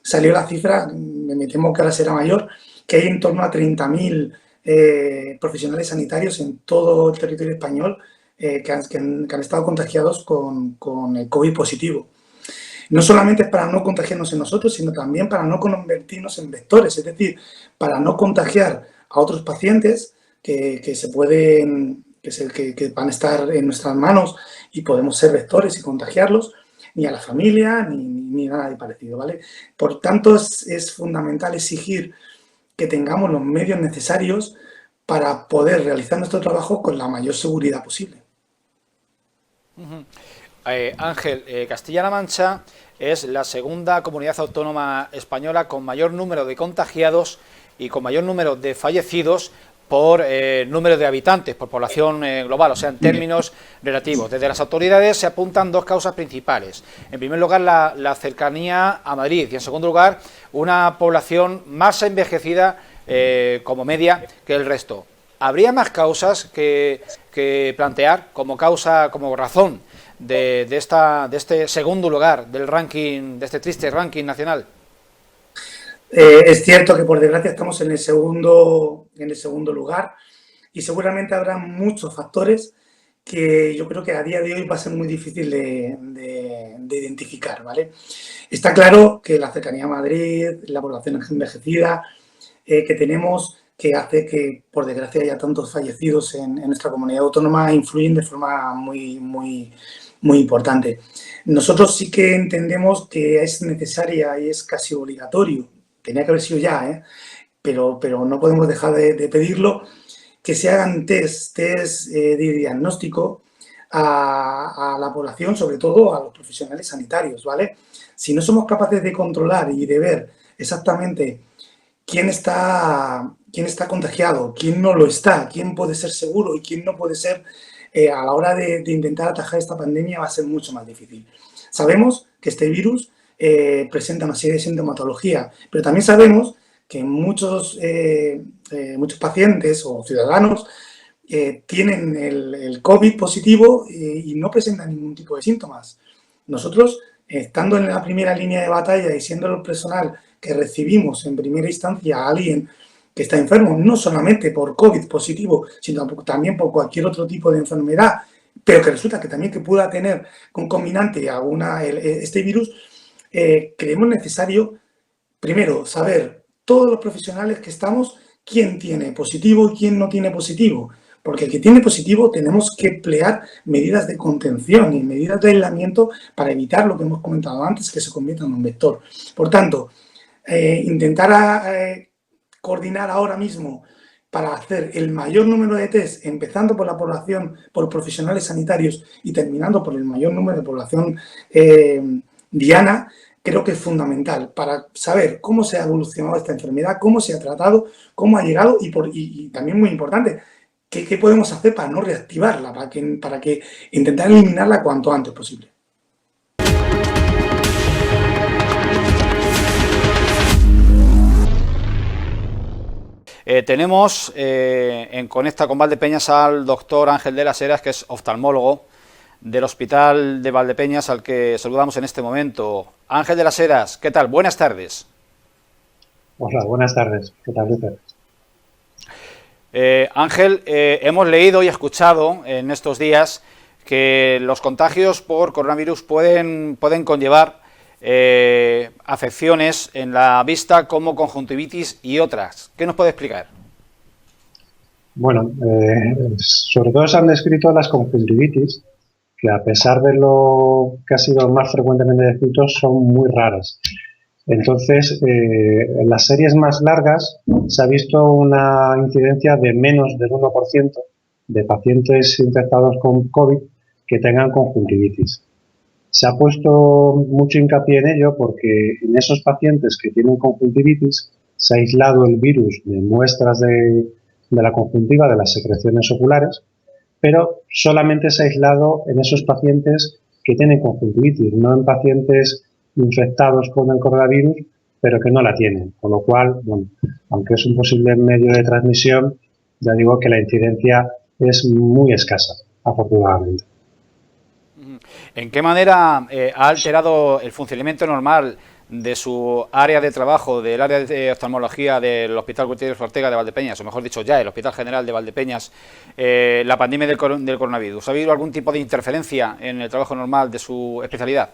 salió la cifra, me temo que ahora será mayor, que hay en torno a 30.000 profesionales sanitarios en todo el territorio español que han estado contagiados con el COVID positivo. No solamente es para no contagiarnos en nosotros, sino también para no convertirnos en vectores, es decir, para no contagiar a otros pacientes que van a estar en nuestras manos y podemos ser vectores y contagiarlos, ni a la familia, ni nada de parecido, ¿vale? Por tanto, es fundamental exigir que tengamos los medios necesarios para poder realizar nuestro trabajo con la mayor seguridad posible. Ángel, Castilla-La Mancha es la segunda comunidad autónoma española con mayor número de contagiados y con mayor número de fallecidos por número de habitantes, por población global, o sea, en términos relativos. Desde las autoridades se apuntan dos causas principales. En primer lugar, la cercanía a Madrid y, en segundo lugar, una población más envejecida como media que el resto. ¿Habría más causas que plantear como razón de este segundo lugar del ranking, de este triste ranking nacional? Es cierto que por desgracia estamos en el segundo lugar y seguramente habrá muchos factores que yo creo que a día de hoy va a ser muy difícil de identificar, ¿vale? Está claro que la cercanía a Madrid, la población envejecida que tenemos, que hace que por desgracia haya tantos fallecidos en nuestra comunidad autónoma, influyen de forma muy importante. Nosotros sí que entendemos que es necesaria y es casi obligatorio, tenía que haber sido ya, pero no podemos dejar de pedirlo, que se hagan test de diagnóstico a la población, sobre todo a los profesionales sanitarios, ¿vale? Si no somos capaces de controlar y de ver exactamente quién está contagiado, quién no lo está, quién puede ser seguro y quién no puede ser, a la hora de intentar atajar esta pandemia va a ser mucho más difícil. Sabemos que este virus presenta una serie de sintomatología, pero también sabemos que muchos pacientes o ciudadanos tienen el COVID positivo y no presentan ningún tipo de síntomas. Nosotros, estando en la primera línea de batalla y siendo el personal que recibimos en primera instancia a alguien que está enfermo, no solamente por COVID positivo, sino también por cualquier otro tipo de enfermedad, pero que resulta que también que pueda tener concomitante a este virus, creemos necesario, primero, saber todos los profesionales que estamos, quién tiene positivo y quién no tiene positivo. Porque el que tiene positivo tenemos que emplear medidas de contención y medidas de aislamiento para evitar lo que hemos comentado antes, que se convierta en un vector. Por tanto, intentar coordinar ahora mismo para hacer el mayor número de test, empezando por la población, por profesionales sanitarios y terminando por el mayor número de población diana, creo que es fundamental para saber cómo se ha evolucionado esta enfermedad, cómo se ha tratado, cómo ha llegado y también muy importante, ¿qué podemos hacer para no reactivarla, para que intentar eliminarla cuanto antes posible? Tenemos en Conecta con Valdepeñas al doctor Ángel de las Heras, que es oftalmólogo del Hospital de Valdepeñas, al que saludamos en este momento. Ángel de las Heras, ¿qué tal? Buenas tardes. Hola, buenas tardes. ¿Qué tal, Víctor? Ángel, hemos leído y escuchado en estos días que los contagios por coronavirus pueden conllevar afecciones en la vista como conjuntivitis y otras. ¿Qué nos puede explicar? Bueno, sobre todo se han descrito las conjuntivitis, que a pesar de lo que ha sido más frecuentemente descrito, son muy raras. Entonces, en las series más largas se ha visto una incidencia de menos del 1% de pacientes infectados con COVID que tengan conjuntivitis. Se ha puesto mucho hincapié en ello porque en esos pacientes que tienen conjuntivitis se ha aislado el virus de muestras de la conjuntiva, de las secreciones oculares, pero solamente se ha aislado en esos pacientes que tienen conjuntivitis, no en pacientes infectados con el coronavirus, pero que no la tienen. Con lo cual, bueno, aunque es un posible medio de transmisión, ya digo que la incidencia es muy escasa, afortunadamente. ¿En qué manera ha alterado el funcionamiento normal de su área de trabajo, del área de oftalmología del Hospital Gutiérrez Ortega de Valdepeñas, o mejor dicho ya, el Hospital General de Valdepeñas, la pandemia del coronavirus? ¿Ha habido algún tipo de interferencia en el trabajo normal de su especialidad?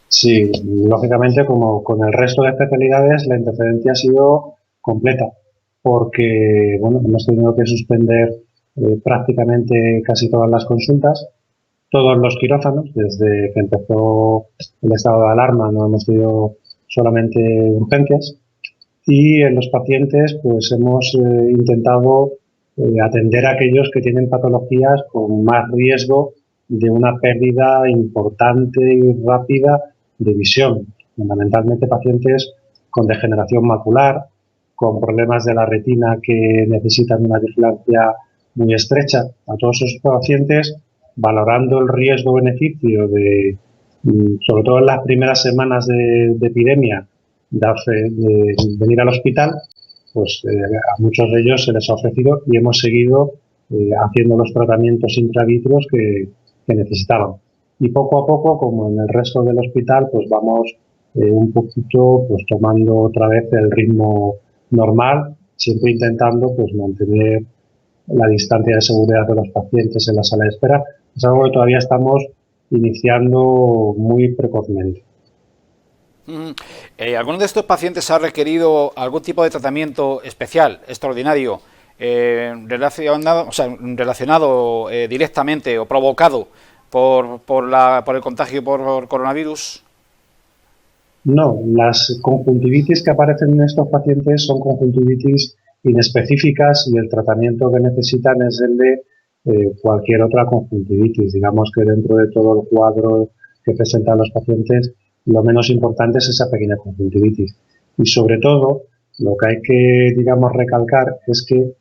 Sí, lógicamente, como con el resto de especialidades, la interferencia ha sido completa, porque bueno, hemos tenido que suspender prácticamente casi todas las consultas, todos los quirófanos, desde que empezó el estado de alarma no hemos tenido solamente urgencias, y en los pacientes pues hemos intentado atender a aquellos que tienen patologías con más riesgo de una pérdida importante y rápida de visión, fundamentalmente pacientes con degeneración macular, con problemas de la retina que necesitan una vigilancia muy estrecha. A todos esos pacientes, valorando el riesgo-beneficio de, sobre todo en las primeras semanas de epidemia, de venir al hospital, pues a muchos de ellos se les ha ofrecido y hemos seguido haciendo los tratamientos intravitreos que necesitaban. Y poco a poco, como en el resto del hospital, pues vamos un poquito pues tomando otra vez el ritmo normal, siempre intentando pues mantener la distancia de seguridad de los pacientes en la sala de espera. Es algo que todavía estamos iniciando muy precozmente. ¿Alguno de estos pacientes ha requerido algún tipo de tratamiento especial, extraordinario, relacionado directamente o provocado por el contagio por coronavirus? No, las conjuntivitis que aparecen en estos pacientes son conjuntivitis inespecíficas y el tratamiento que necesitan es el de cualquier otra conjuntivitis. Digamos que dentro de todo el cuadro que presentan los pacientes, lo menos importante es esa pequeña conjuntivitis. Y sobre todo, lo que hay que, digamos, recalcar es que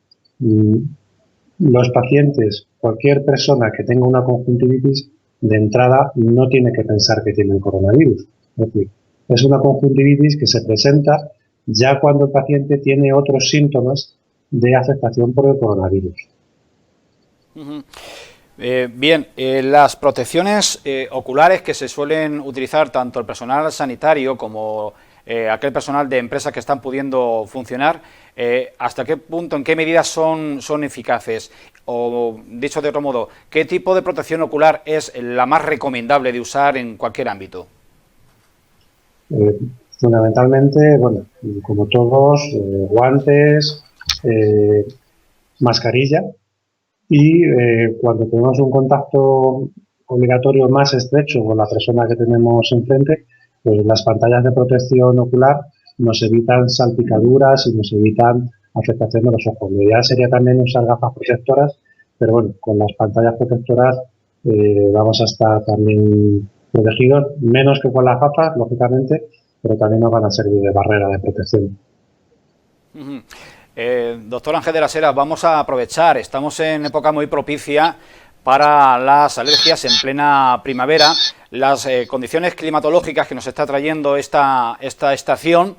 los pacientes, cualquier persona que tenga una conjuntivitis, de entrada no tiene que pensar que tiene el coronavirus. Es decir, es una conjuntivitis que se presenta ya cuando el paciente tiene otros síntomas de afectación por el coronavirus. Bien, las protecciones oculares que se suelen utilizar tanto el personal sanitario como aquel personal de empresas que están pudiendo funcionar, ¿hasta qué punto, en qué medidas son eficaces? O, dicho de otro modo, ¿qué tipo de protección ocular es la más recomendable de usar en cualquier ámbito? Fundamentalmente, bueno, como todos, guantes, mascarilla y cuando tenemos un contacto obligatorio más estrecho con la persona que tenemos enfrente, pues las pantallas de protección ocular nos evitan salpicaduras y nos evitan afectación de los ojos. Lo ideal sería también usar gafas protectoras, pero bueno, con las pantallas protectoras vamos a estar también protegidos, menos que con las gafas, lógicamente, pero también nos van a servir de barrera de protección. Doctor Ángel de las Heras, vamos a aprovechar, estamos en época muy propicia para las alergias en plena primavera, las condiciones climatológicas que nos está trayendo esta estación,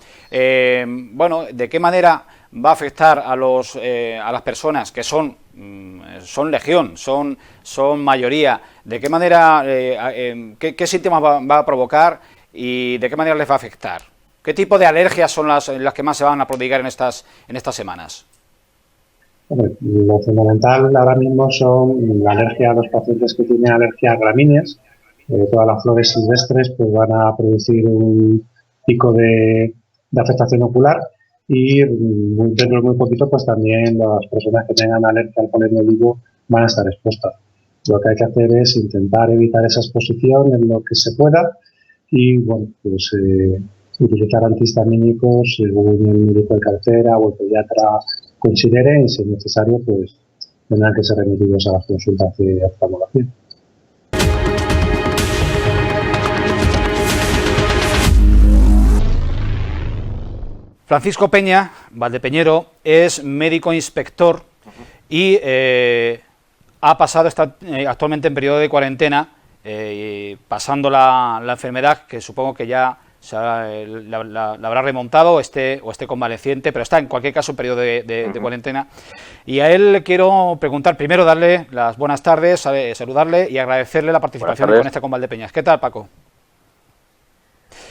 bueno, ¿de qué manera va a afectar a las personas que son legión, son mayoría? ¿De qué manera, qué síntomas va a provocar y de qué manera les va a afectar? ¿Qué tipo de alergias son las que más se van a prodigar en estas semanas? Lo fundamental ahora mismo son la alergia a los pacientes que tienen alergia a gramíneas. Todas las flores silvestres pues van a producir un pico de afectación ocular y dentro de muy poquito pues también las personas que tengan alergia al polen de olivo van a estar expuestas. Lo que hay que hacer es intentar evitar esa exposición en lo que se pueda y bueno, pues utilizar antihistamínicos según el médico de cabecera o el pediatra considere y si es necesario pues tendrán que ser remitidos a las consultas de oftalmología. Francisco Peña, valdepeñero, es médico inspector y ha pasado actualmente en periodo de cuarentena, pasando la enfermedad, que supongo que ya la habrá remontado o esté convaleciente, pero está en cualquier caso en periodo de cuarentena. Y a él le quiero preguntar, primero darle las buenas tardes, saludarle y agradecerle la participación con este con Valdepeñas. ¿Qué tal, Paco?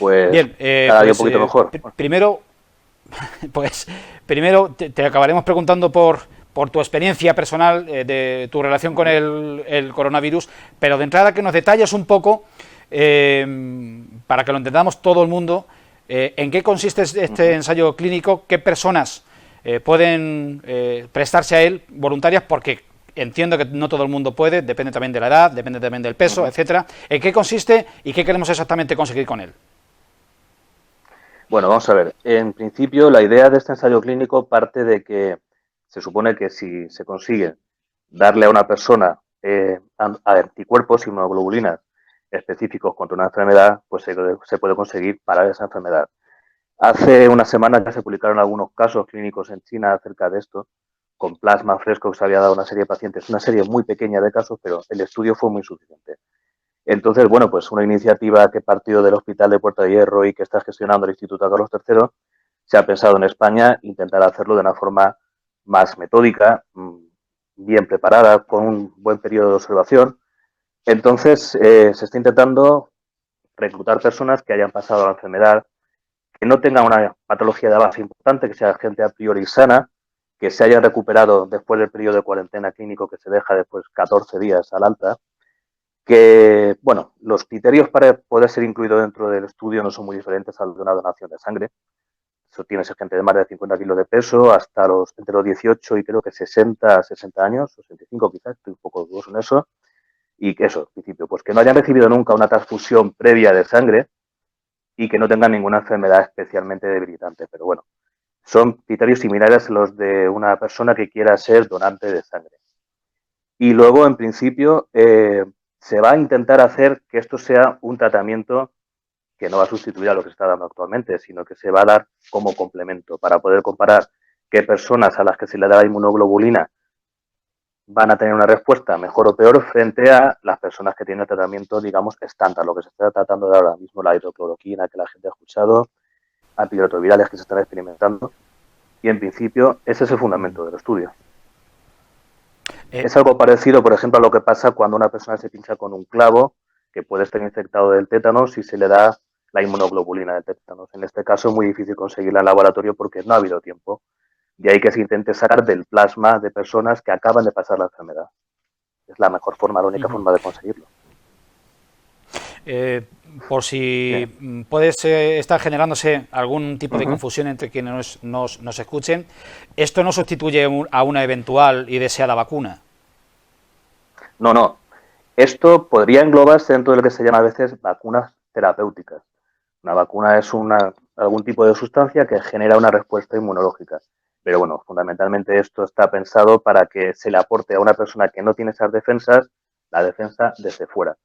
pues Bien, cada día un poquito mejor. Primero, te acabaremos preguntando por tu experiencia personal, de tu relación con el coronavirus, pero de entrada que nos detalles un poco, para que lo entendamos todo el mundo, en qué consiste este ensayo clínico, qué personas pueden prestarse a él, voluntarias, porque entiendo que no todo el mundo puede, depende también de la edad, depende también del peso, etcétera. ¿En qué consiste y qué queremos exactamente conseguir con él? Bueno, vamos a ver. En principio, la idea de este ensayo clínico parte de que se supone que si se consigue darle a una persona anticuerpos, inmunoglobulinas específicos contra una enfermedad, pues se puede conseguir parar esa enfermedad. Hace una semana ya se publicaron algunos casos clínicos en China acerca de esto, con plasma fresco que se había dado a una serie de pacientes, una serie muy pequeña de casos, pero el estudio fue muy insuficiente. Entonces, bueno, pues una iniciativa que partió del Hospital de Puerta de Hierro y que está gestionando el Instituto Carlos III, se ha pensado en España intentar hacerlo de una forma más metódica, bien preparada, con un buen periodo de observación. Entonces, se está intentando reclutar personas que hayan pasado la enfermedad, que no tengan una patología de base importante, que sea gente a priori sana, que se haya recuperado después del periodo de cuarentena clínico que se deja después 14 días al alta, que, bueno, los criterios para poder ser incluido dentro del estudio no son muy diferentes a los de una donación de sangre. Eso tiene gente de más de 50 kilos de peso, hasta entre los 18 y creo que 60 años, 65 quizás, estoy un poco dudoso en eso. Y que eso, en principio, pues que no hayan recibido nunca una transfusión previa de sangre y que no tengan ninguna enfermedad especialmente debilitante. Pero bueno, son criterios similares a los de una persona que quiera ser donante de sangre. Y luego, en principio, se va a intentar hacer que esto sea un tratamiento que no va a sustituir a lo que se está dando actualmente, sino que se va a dar como complemento para poder comparar qué personas a las que se le da la inmunoglobulina van a tener una respuesta mejor o peor frente a las personas que tienen el tratamiento, digamos, estándar, lo que se está tratando de ahora mismo, la hidrocloroquina que la gente ha escuchado, antirretrovirales que se están experimentando, y en principio ese es el fundamento del estudio. Es algo parecido, por ejemplo, a lo que pasa cuando una persona se pincha con un clavo, que puede estar infectado del tétanos y se le da la inmunoglobulina del tétanos. En este caso es muy difícil conseguirla en laboratorio porque no ha habido tiempo. De ahí que se intente sacar del plasma de personas que acaban de pasar la enfermedad. Es la mejor forma, la única forma de conseguirlo. Por si puede estar generándose algún tipo de confusión entre quienes nos escuchen, ¿esto no sustituye a una eventual y deseada vacuna? No. Esto podría englobarse dentro de lo que se llama a veces vacunas terapéuticas. Una vacuna es algún tipo de sustancia que genera una respuesta inmunológica. Pero bueno, fundamentalmente esto está pensado para que se le aporte a una persona que no tiene esas defensas, la defensa desde fuera.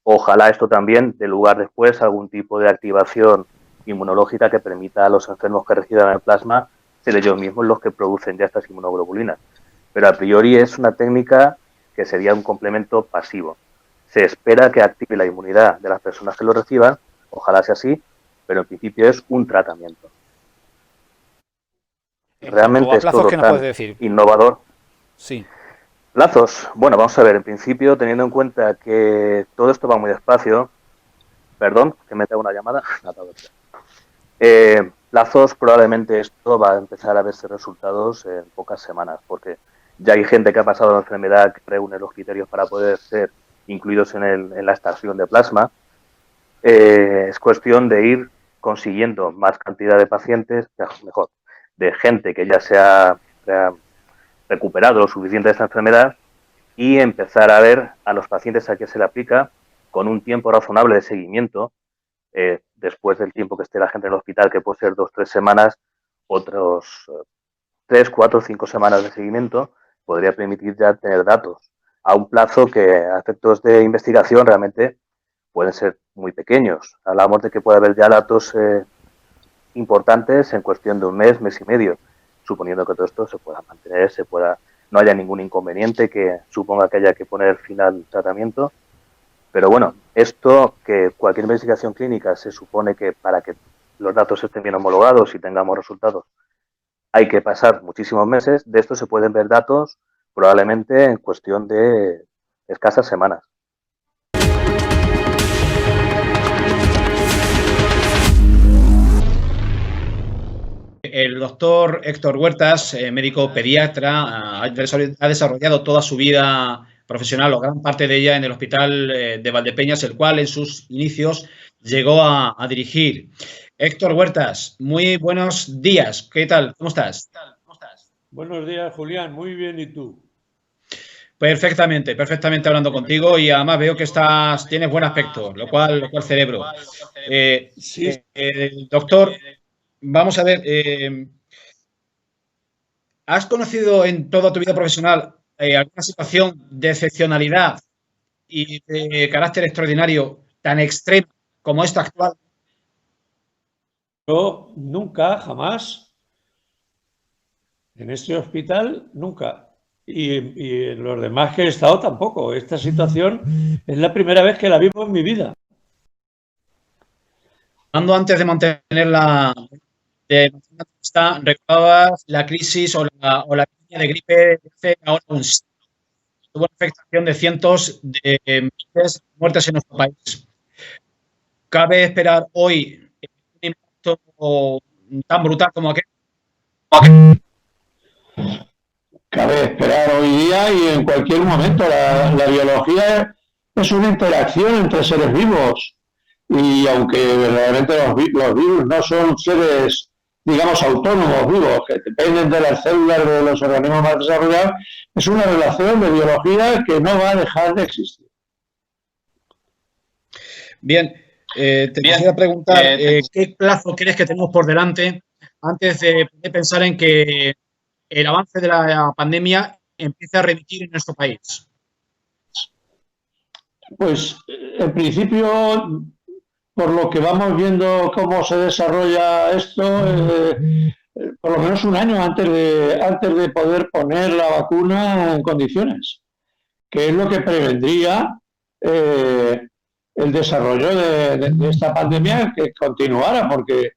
Ojalá esto también dé lugar después a algún tipo de activación inmunológica que permita a los enfermos que reciban el plasma ser ellos mismos los que producen ya estas inmunoglobulinas. Pero a priori es una técnica que sería un complemento pasivo. Se espera que active la inmunidad de las personas que lo reciban, ojalá sea así, pero en principio es un tratamiento. Realmente es todo tan innovador. Sí. Plazos. Bueno, vamos a ver, en principio, teniendo en cuenta que todo esto va muy despacio, perdón, que me tengo una llamada. Plazos, probablemente esto va a empezar a verse resultados en pocas semanas, porque ya hay gente que ha pasado la enfermedad que reúne los criterios para poder ser incluidos en la extracción de plasma. Es cuestión de ir consiguiendo más cantidad de pacientes, mejor, de gente que ya se ha recuperado lo suficiente de esta enfermedad y empezar a ver a los pacientes a que se le aplica con un tiempo razonable de seguimiento, después del tiempo que esté la gente en el hospital, que puede ser 2 o 3 semanas, otros 3, 4, 5 semanas de seguimiento, podría permitir ya tener datos a un plazo que a efectos de investigación realmente pueden ser muy pequeños. Hablamos de que puede haber ya datos importantes en cuestión de un mes, mes y medio, suponiendo que todo esto se pueda mantener, no haya ningún inconveniente que suponga que haya que poner fin al tratamiento. Pero bueno, esto que cualquier investigación clínica se supone que para que los datos estén bien homologados y tengamos resultados hay que pasar muchísimos meses. De esto se pueden ver datos probablemente en cuestión de escasas semanas. el doctor Héctor Huertas, médico pediatra, ha desarrollado toda su vida profesional o gran parte de ella en el Hospital de Valdepeñas, el cual en sus inicios llegó a dirigir. Héctor Huertas, muy buenos días. ¿Qué tal? ¿Cómo estás? Buenos días, Julián. Muy bien, ¿y tú? Perfectamente hablando contigo y además veo que tienes buen aspecto, lo cual celebro. Sí. Doctor, vamos a ver, ¿has conocido en toda tu vida profesional alguna situación de excepcionalidad y de carácter extraordinario tan extremo como esta actual? Yo nunca, jamás, en este hospital, nunca. Y en los demás que he estado tampoco. Esta situación es la primera vez que la vivo en mi vida. Antes de mantenerla, ¿recordabas la crisis o la epidemia de gripe de hace ahora un siglo? Tuvo una afectación de cientos de miles de muertes en nuestro país. ¿Cabe esperar hoy un impacto tan brutal como aquel? Cabe esperar hoy día y en cualquier momento. La biología es una interacción entre seres vivos. Y aunque verdaderamente los virus no son seres, digamos, autónomos vivos, que dependen de las células de los organismos más desarrollados, es una relación de biología que no va a dejar de existir. Bien, te quisiera preguntar, ¿qué plazo crees que tenemos por delante antes de pensar en que el avance de la pandemia empiece a remitir en nuestro país? Pues, en principio, por lo que vamos viendo cómo se desarrolla esto, por lo menos un año antes de poder poner la vacuna en condiciones, que es lo que prevendría el desarrollo de esta pandemia que continuara, porque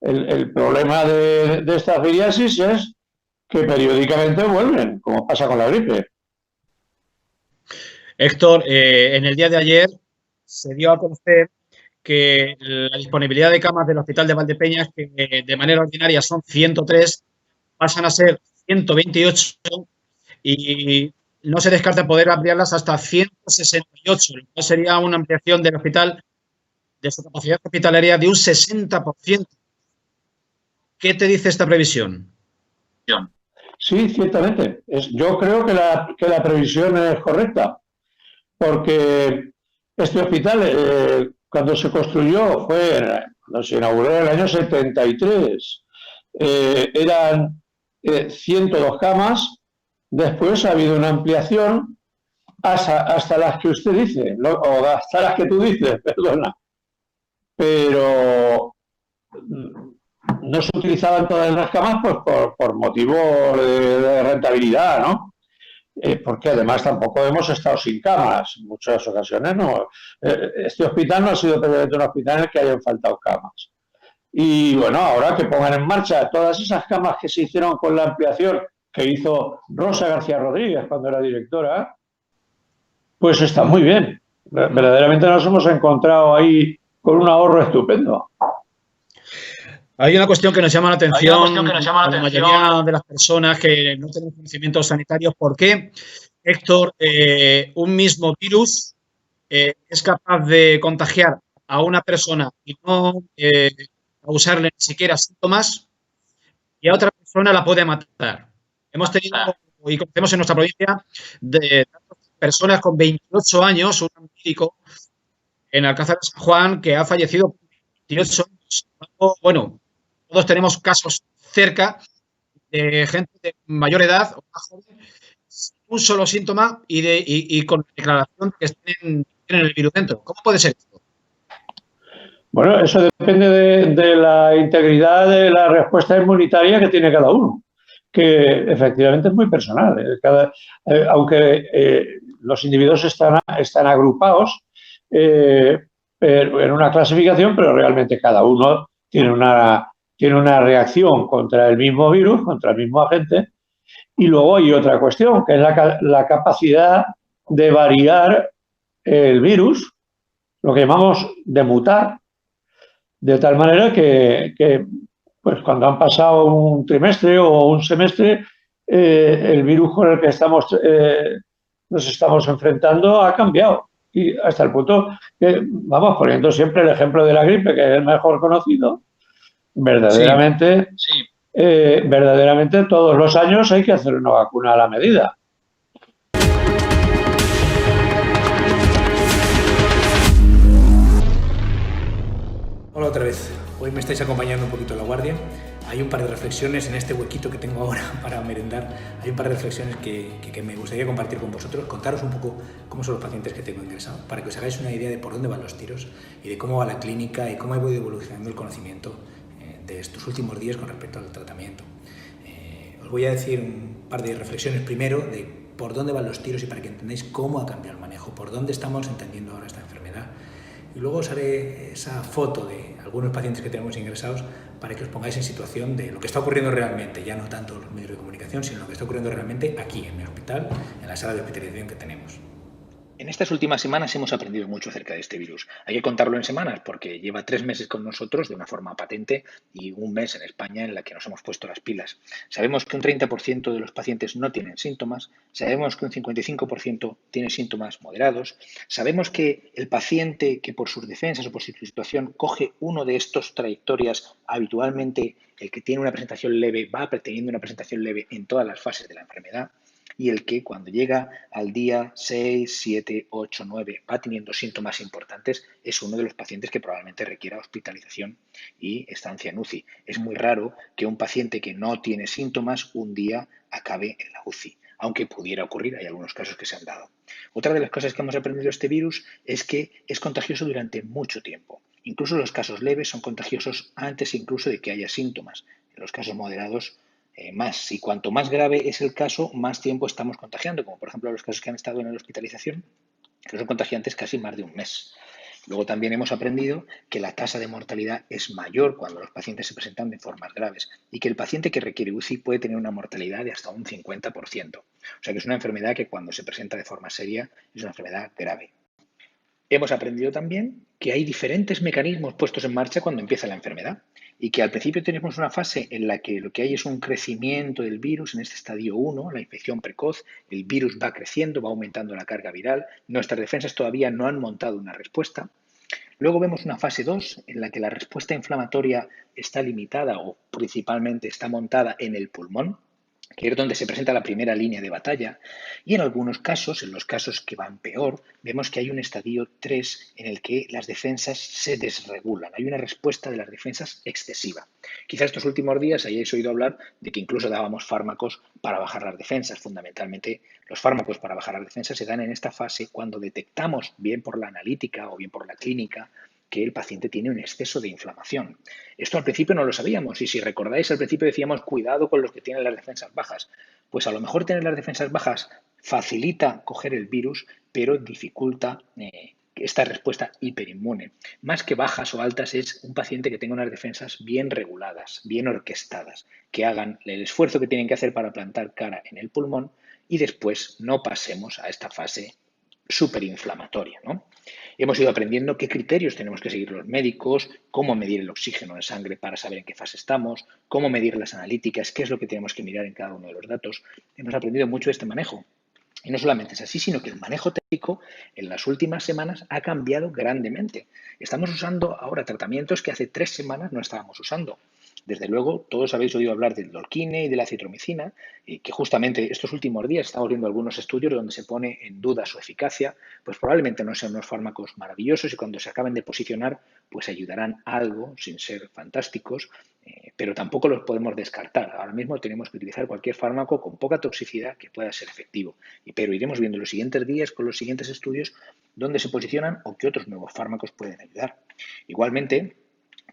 el problema de estas viriasis es que periódicamente vuelven, como pasa con la gripe. Héctor, en el día de ayer se dio a conocer que la disponibilidad de camas del Hospital de Valdepeñas, que de manera ordinaria son 103, pasan a ser 128 y no se descarta poder ampliarlas hasta 168, lo cual sería una ampliación del hospital, de su capacidad hospitalaria, de un 60%. ¿Qué te dice esta previsión? Sí, ciertamente. Yo creo que la previsión es correcta, porque este hospital, cuando se construyó, cuando se inauguró en el año 73, eran 102 camas. Después ha habido una ampliación hasta las que usted dice, o hasta las que tú dices, perdona. Pero no se utilizaban todas las camas pues por motivos de rentabilidad, ¿no? Porque además tampoco hemos estado sin camas en muchas ocasiones. No. Este hospital no ha sido precisamente un hospital en el que hayan faltado camas. Y bueno, ahora que pongan en marcha todas esas camas que se hicieron con la ampliación que hizo Rosa García Rodríguez cuando era directora, pues está muy bien. Verdaderamente nos hemos encontrado ahí con un ahorro estupendo. Hay una cuestión que nos llama la atención a la mayoría de las personas que no tenemos conocimientos sanitarios. ¿Por qué, Héctor, un mismo virus es capaz de contagiar a una persona y no causarle ni siquiera síntomas, y a otra persona la puede matar? Hemos tenido, y conocemos en nuestra provincia, de personas con 28 años, un médico en Alcázar de San Juan que ha fallecido con 28 años. Bueno, todos tenemos casos cerca de gente de mayor edad o más joven, sin un solo síntoma y con la declaración de que tienen el virus dentro. ¿Cómo puede ser esto? Bueno, eso depende de la integridad de la respuesta inmunitaria que tiene cada uno, que efectivamente es muy personal. Aunque los individuos están agrupados en una clasificación, pero realmente cada uno tiene una reacción contra el mismo virus, contra el mismo agente. Y luego hay otra cuestión, que es la capacidad de variar el virus, lo que llamamos de mutar, de tal manera que pues cuando han pasado un trimestre o un semestre, el virus con el que nos estamos enfrentando ha cambiado. Y hasta el punto que, vamos, poniendo siempre el ejemplo de la gripe, que es el mejor conocido, verdaderamente, verdaderamente todos los años hay que hacer una vacuna a la medida. Hola otra vez. Hoy me estáis acompañando un poquito a la guardia. Hay un par de reflexiones en este huequito que tengo ahora para merendar. Hay un par de reflexiones que me gustaría compartir con vosotros, contaros un poco cómo son los pacientes que tengo ingresados, para que os hagáis una idea de por dónde van los tiros y de cómo va la clínica y cómo ha ido evolucionando el conocimiento de estos últimos días con respecto al tratamiento. Os voy a decir un par de reflexiones primero de por dónde van los tiros y para que entendáis cómo ha cambiado el manejo, por dónde estamos entendiendo ahora esta enfermedad. Y luego os haré esa foto de algunos pacientes que tenemos ingresados para que os pongáis en situación de lo que está ocurriendo realmente, ya no tanto en los medios de comunicación, sino lo que está ocurriendo realmente aquí, en mi hospital, en la sala de hospitalización que tenemos. En estas últimas semanas hemos aprendido mucho acerca de este virus. Hay que contarlo en semanas porque lleva 3 meses con nosotros de una forma patente y un mes en España en la que nos hemos puesto las pilas. Sabemos que un 30% de los pacientes no tienen síntomas, sabemos que un 55% tiene síntomas moderados, sabemos que el paciente que por sus defensas o por su situación coge uno de estos trayectorias, habitualmente el que tiene una presentación leve va teniendo una presentación leve en todas las fases de la enfermedad, y el que cuando llega al día 6, 7, 8, 9 va teniendo síntomas importantes es uno de los pacientes que probablemente requiera hospitalización y estancia en UCI. Es muy raro que un paciente que no tiene síntomas un día acabe en la UCI, aunque pudiera ocurrir, hay algunos casos que se han dado. Otra de las cosas que hemos aprendido de este virus es que es contagioso durante mucho tiempo. Incluso los casos leves son contagiosos antes incluso de que haya síntomas. En los casos moderados más. Y cuanto más grave es el caso, más tiempo estamos contagiando, como por ejemplo los casos que han estado en la hospitalización, que son contagiantes casi más de un mes. Luego también hemos aprendido que la tasa de mortalidad es mayor cuando los pacientes se presentan de formas graves y que el paciente que requiere UCI puede tener una mortalidad de hasta un 50%. O sea que es una enfermedad que cuando se presenta de forma seria es una enfermedad grave. Hemos aprendido también que hay diferentes mecanismos puestos en marcha cuando empieza la enfermedad y que al principio tenemos una fase en la que lo que hay es un crecimiento del virus en este estadio 1, la infección precoz, el virus va creciendo, va aumentando la carga viral, nuestras defensas todavía no han montado una respuesta. Luego vemos una fase 2 en la que la respuesta inflamatoria está limitada o principalmente está montada en el pulmón, que es donde se presenta la primera línea de batalla, y en algunos casos, en los casos que van peor, vemos que hay un estadio 3 en el que las defensas se desregulan, hay una respuesta de las defensas excesiva. Quizás estos últimos días hayáis oído hablar de que incluso dábamos fármacos para bajar las defensas. Fundamentalmente, los fármacos para bajar las defensas se dan en esta fase cuando detectamos, bien por la analítica o bien por la clínica, que el paciente tiene un exceso de inflamación. Esto al principio no lo sabíamos y si recordáis al principio decíamos cuidado con los que tienen las defensas bajas. Pues a lo mejor tener las defensas bajas facilita coger el virus, pero dificulta esta respuesta hiperinmune. Más que bajas o altas es un paciente que tenga unas defensas bien reguladas, bien orquestadas, que hagan el esfuerzo que tienen que hacer para plantar cara en el pulmón y después no pasemos a esta fase superinflamatoria, ¿no? Hemos ido aprendiendo qué criterios tenemos que seguir los médicos, cómo medir el oxígeno en sangre para saber en qué fase estamos, cómo medir las analíticas, qué es lo que tenemos que mirar en cada uno de los datos. Hemos aprendido mucho de este manejo. Y no solamente es así, sino que el manejo técnico en las últimas semanas ha cambiado grandemente. Estamos usando ahora tratamientos que hace 3 semanas no estábamos usando. Desde luego, todos habéis oído hablar del Lorquine y de la citromicina, que justamente estos últimos días estamos viendo algunos estudios donde se pone en duda su eficacia, pues probablemente no sean unos fármacos maravillosos y cuando se acaben de posicionar, pues ayudarán algo, sin ser fantásticos, pero tampoco los podemos descartar. Ahora mismo tenemos que utilizar cualquier fármaco con poca toxicidad que pueda ser efectivo, pero iremos viendo en los siguientes días con los siguientes estudios dónde se posicionan o qué otros nuevos fármacos pueden ayudar. Igualmente,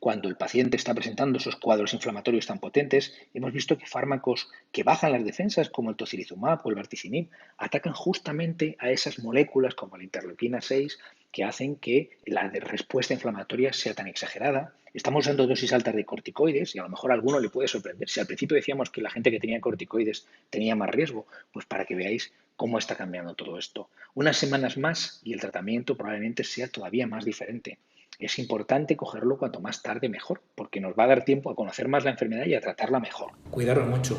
cuando el paciente está presentando esos cuadros inflamatorios tan potentes, hemos visto que fármacos que bajan las defensas, como el tocilizumab o el baricitinib, atacan justamente a esas moléculas como la interleuquina 6 que hacen que la respuesta inflamatoria sea tan exagerada. Estamos usando dosis altas de corticoides y a lo mejor a alguno le puede sorprender. Si al principio decíamos que la gente que tenía corticoides tenía más riesgo, pues para que veáis cómo está cambiando todo esto. Unas semanas más y el tratamiento probablemente sea todavía más diferente. es importante cogerlo cuanto más tarde mejor, porque nos va a dar tiempo a conocer más la enfermedad y a tratarla mejor. Cuidaros mucho.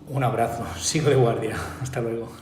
Un abrazo. Sigo de guardia. Hasta luego.